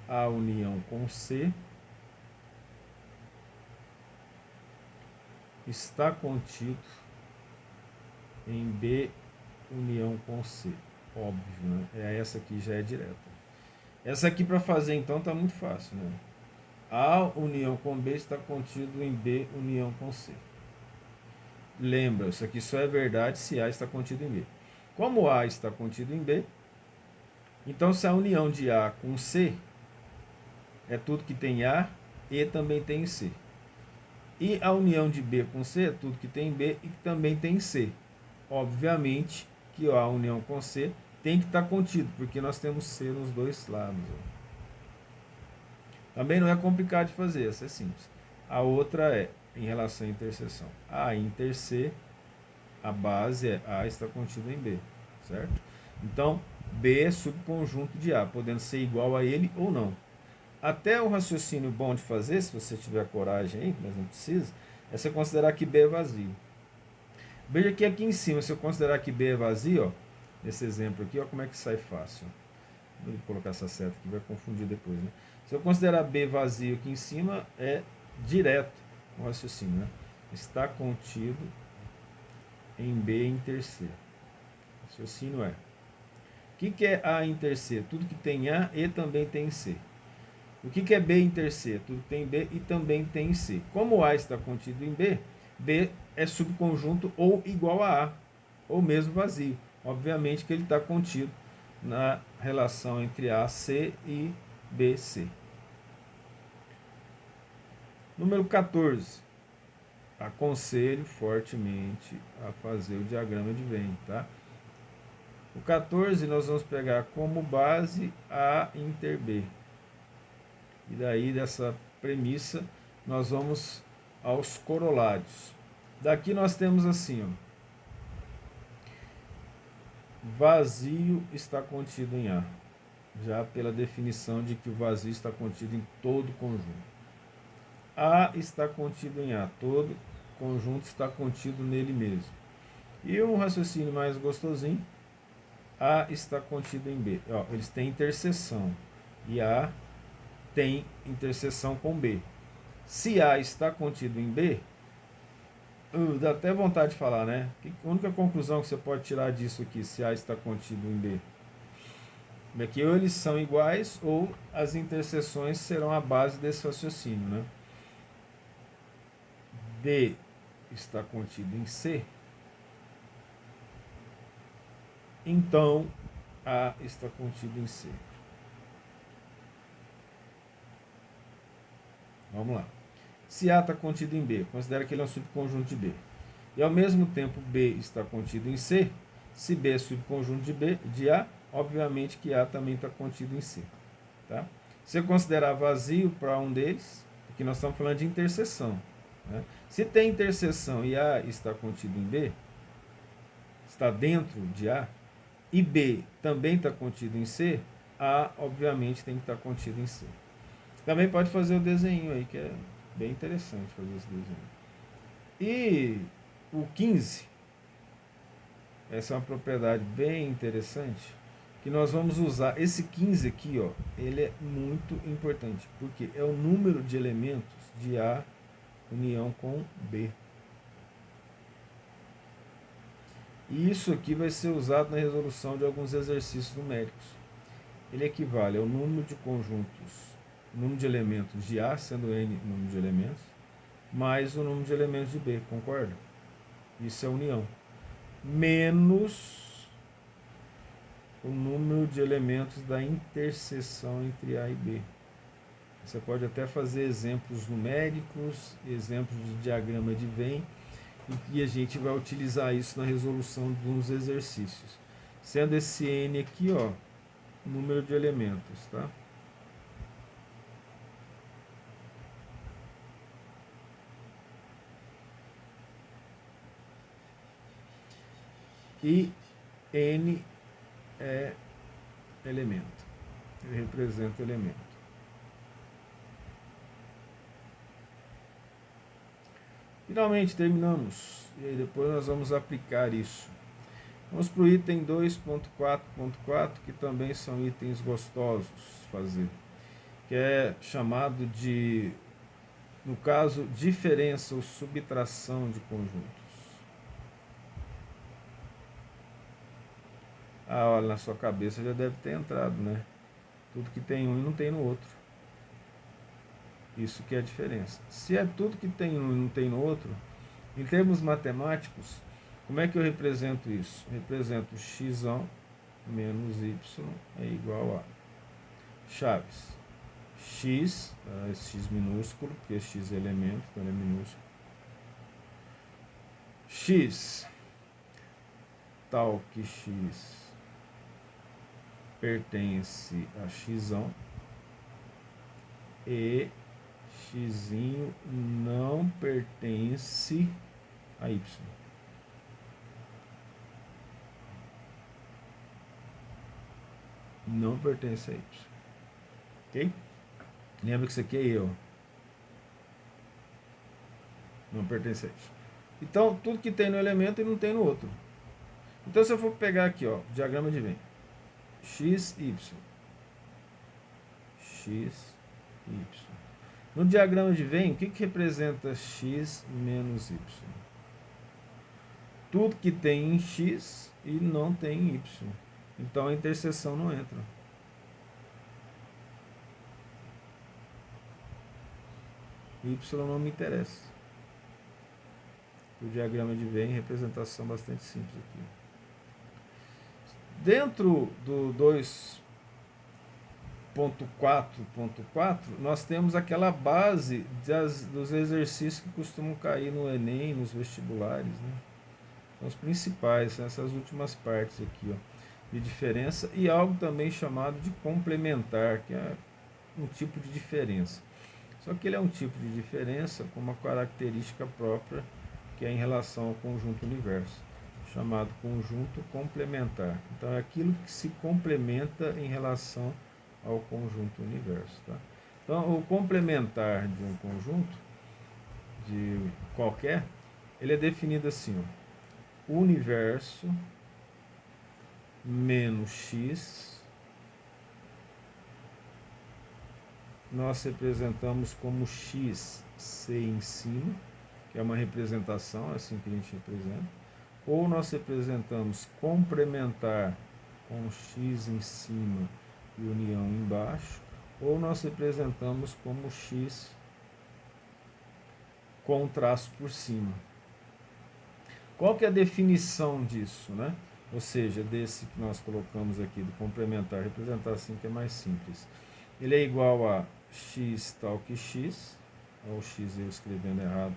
A união com C está contido em B união com C. Óbvio, né? Essa aqui já é direta. Essa aqui para fazer então está muito fácil, né? A união com B está contido em B união com C. Lembra, isso aqui só é verdade se A está contido em B. Como A está contido em B, então se a união de A com C é tudo que tem A e também tem C. E a união de B com C é tudo que tem B e que também tem C. Obviamente que a união com C tem que estar contido, porque nós temos C nos dois lados. Também não é complicado de fazer, essa é simples. A outra é em relação à interseção. A inter C, a base é A está contido em B, certo? Então, B é subconjunto de A, podendo ser igual a ele ou não. Até o raciocínio bom de fazer, se você tiver coragem aí, mas não precisa, é você considerar que B é vazio. Veja que aqui em cima, se eu considerar que B é vazio, ó, nesse exemplo aqui, ó, como é que sai fácil. Vou colocar essa seta aqui, vai confundir depois, né? Se eu considerar B vazio aqui em cima, é direto o raciocínio, né? Está contido em B inter C. O raciocínio é: o que é A inter C? Tudo que tem A e também tem C. O que é B inter C? Tudo que tem B e também tem C. Como A está contido em B, B é subconjunto ou igual a A, ou mesmo vazio. Obviamente que ele está contido na relação entre AC e BC. Número 14. Aconselho fortemente a fazer o diagrama de Venn, tá? O 14 nós vamos pegar como base A inter B. E daí dessa premissa nós vamos aos corolários. Daqui nós temos assim, ó, vazio está contido em A, já pela definição de que o vazio está contido em todo conjunto. A está contido em A, todo conjunto está contido nele mesmo. E um raciocínio mais gostosinho, A está contido em B. Ó, eles têm interseção e A tem interseção com B. Se A está contido em B, dá até vontade de falar, né? A única conclusão que você pode tirar disso aqui, se A está contido em B, é que ou eles são iguais ou as interseções serão a base desse raciocínio, né? D está contido em C, então A está contido em C. Vamos lá. Se A está contido em B, considera que ele é um subconjunto de B. E ao mesmo tempo B está contido em C, se B é subconjunto de A, obviamente que A também está contido em C. Tá? Se eu considerar vazio para um deles, porque nós estamos falando de interseção. Né? Se tem interseção e A está contido em B, está dentro de A, e B também está contido em C, A obviamente tem que estar contido em C. Também pode fazer o desenho aí, que é bem interessante fazer esse desenho. E o 15, essa é uma propriedade bem interessante, que nós vamos usar. Esse 15 aqui, ó, ele é muito importante, porque é o número de elementos de A união com B. E isso aqui vai ser usado na resolução de alguns exercícios numéricos. Ele equivale ao número de conjuntos, número de elementos de A, sendo n número de elementos, mais o número de elementos de B, concorda? Isso é união. Menos o número de elementos da interseção entre A e B. Você pode até fazer exemplos numéricos, exemplos de diagrama de Venn, e a gente vai utilizar isso na resolução de uns exercícios. Sendo esse n aqui, ó, número de elementos, tá? E n é elemento. Ele representa elemento. Finalmente terminamos. E aí depois nós vamos aplicar isso. Vamos para o item 2.4.4, que também são itens gostosos fazer. Que é chamado de, no caso, diferença ou subtração de conjuntos. Ah, olha, na sua cabeça já deve ter entrado, né? Tudo que tem um e não tem no outro. Isso que é a diferença. Se é tudo que tem um e não tem no outro, em termos matemáticos, como é que eu represento isso? Eu represento x menos y é igual a chaves. X, esse x minúsculo, porque x é elemento, então ele é minúsculo. X, tal que x pertence a x e x não pertence a y. Não pertence a y. Ok? Lembra que isso aqui é eu. Não pertence a y. Então, tudo que tem no elemento e não tem no outro. Então, se eu for pegar aqui, ó, diagrama de Venn. X, y. X, y. No diagrama de Venn, o que representa x menos y? Tudo que tem em x e não tem em y. Então a interseção não entra. Y não me interessa. O diagrama de Venn, representação bastante simples aqui. Dentro do 2.4.4, nós temos aquela base dos exercícios que costumam cair no Enem, nos vestibulares, né? São os principais, essas últimas partes aqui, ó, de diferença, e algo também chamado de complementar, que é um tipo de diferença. Só que ele é um tipo de diferença com uma característica própria, que é em relação ao conjunto universo, chamado conjunto complementar. Então é aquilo que se complementa em relação ao conjunto universo. Tá? Então o complementar de um conjunto, de qualquer, ele é definido assim, ó, universo menos x, nós representamos como x, c em cima, que é uma representação, é assim que a gente representa, ou nós representamos complementar com x em cima e união embaixo, ou nós representamos como x com traço por cima. Qual que é a definição disso, né? Ou seja, desse que nós colocamos aqui, do complementar, representar assim que é mais simples. Ele é igual a x tal que x, Olha o x eu escrevendo errado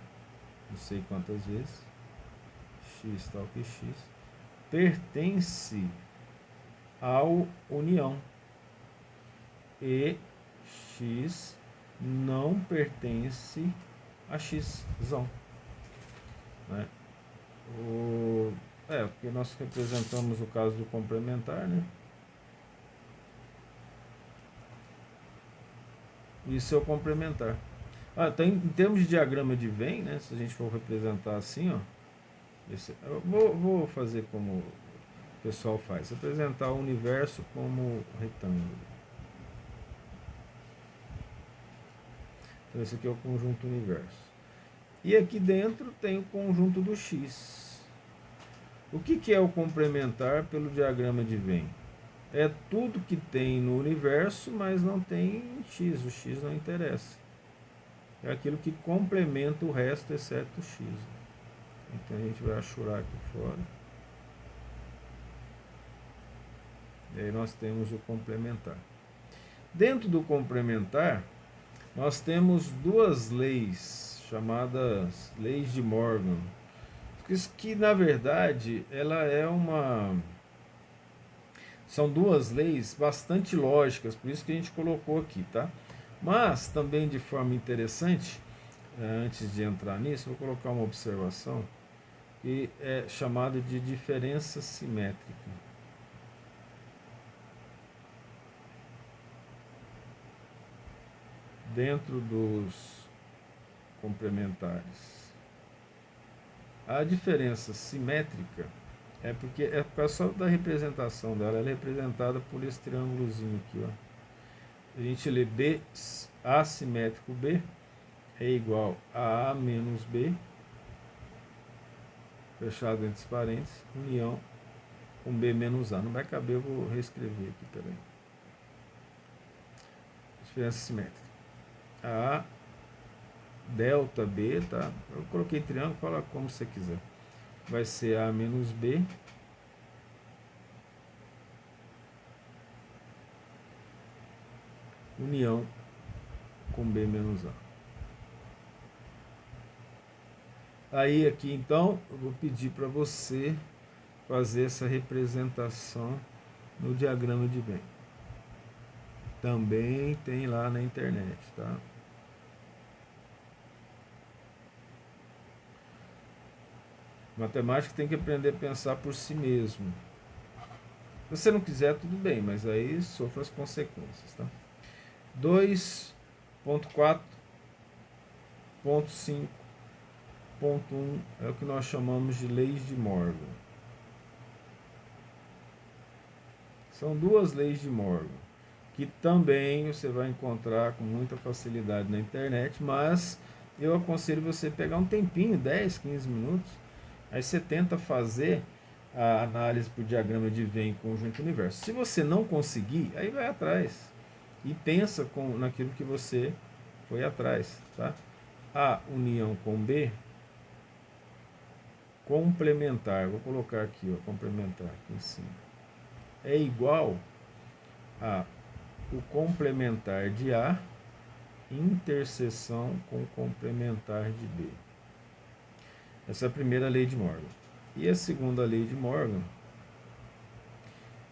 não sei quantas vezes. X tal que x pertence ao união. E x não pertence a x, né? Porque nós representamos o caso do complementar, né? Isso é o complementar. Em termos de diagrama de Venn, né? Se a gente for representar assim, ó, eu vou fazer como o pessoal faz, representar o universo como retângulo. Então esse aqui é o conjunto universo. E aqui dentro tem o conjunto do x. O que é o complementar pelo diagrama de Venn? É tudo que tem no universo, mas não tem x. O x não interessa. É aquilo que complementa o resto, exceto o x. Então a gente vai achurar aqui fora. E aí nós temos o complementar. Dentro do complementar, nós temos duas leis, chamadas leis de Morgan, que na verdade são duas leis bastante lógicas, por isso que a gente colocou aqui, tá? Mas também de forma interessante, antes de entrar nisso, vou colocar uma observação que é chamada de diferença simétrica. Dentro dos complementares. A diferença simétrica é por causa só da representação dela, ela é representada por esse triângulozinho aqui, ó. A gente lê B assimétrico B é igual a menos B, fechado entre parênteses, união com B menos A. Não vai caber, eu vou reescrever aqui, peraí. Diferença simétrica. A delta B, tá? Eu coloquei triângulo, fala como você quiser. Vai ser A menos B união com B menos A. Aí aqui então eu vou pedir para você fazer essa representação no diagrama de Venn. Também tem lá na internet, tá? Matemática tem que aprender a pensar por si mesmo. Se você não quiser, tudo bem, mas aí sofra as consequências, tá? 2.4.5.1 é o que nós chamamos de leis de Morgan. São duas leis de Morgan, que também você vai encontrar com muita facilidade na internet, mas eu aconselho você pegar um tempinho, 10, 15 minutos, aí você tenta fazer a análise por diagrama de Venn em conjunto universo. Se você não conseguir, aí vai atrás e pensa naquilo que você foi atrás, tá? A união com B complementar, vou colocar aqui, ó, complementar aqui em cima, é igual a o complementar de A interseção com o complementar de B. Essa é a primeira lei de Morgan. E a segunda lei de Morgan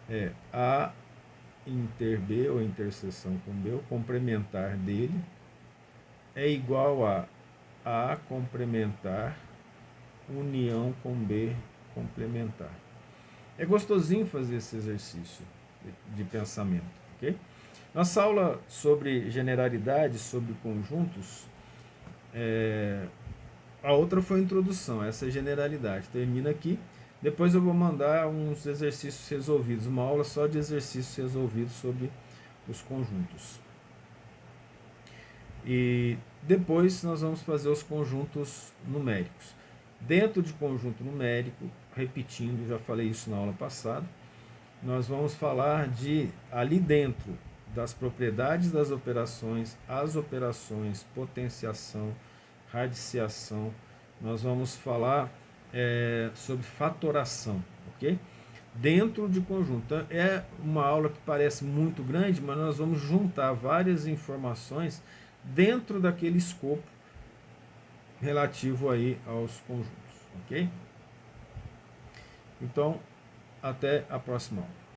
é A inter B, ou interseção com B, o complementar dele, é igual a A complementar união com B complementar. É gostosinho fazer esse exercício de pensamento, ok? Nossa aula sobre generalidade, sobre conjuntos, a outra foi a introdução, essa é generalidade. Termina aqui. Depois eu vou mandar uns exercícios resolvidos, uma aula só de exercícios resolvidos sobre os conjuntos. E depois nós vamos fazer os conjuntos numéricos. Dentro de conjunto numérico, repetindo, já falei isso na aula passada, nós vamos falar ali dentro das propriedades das operações, as operações, potenciação, radiciação, nós vamos falar sobre fatoração, ok? Dentro de conjunto. É uma aula que parece muito grande, mas nós vamos juntar várias informações dentro daquele escopo relativo aí aos conjuntos, ok? Então, até a próxima aula.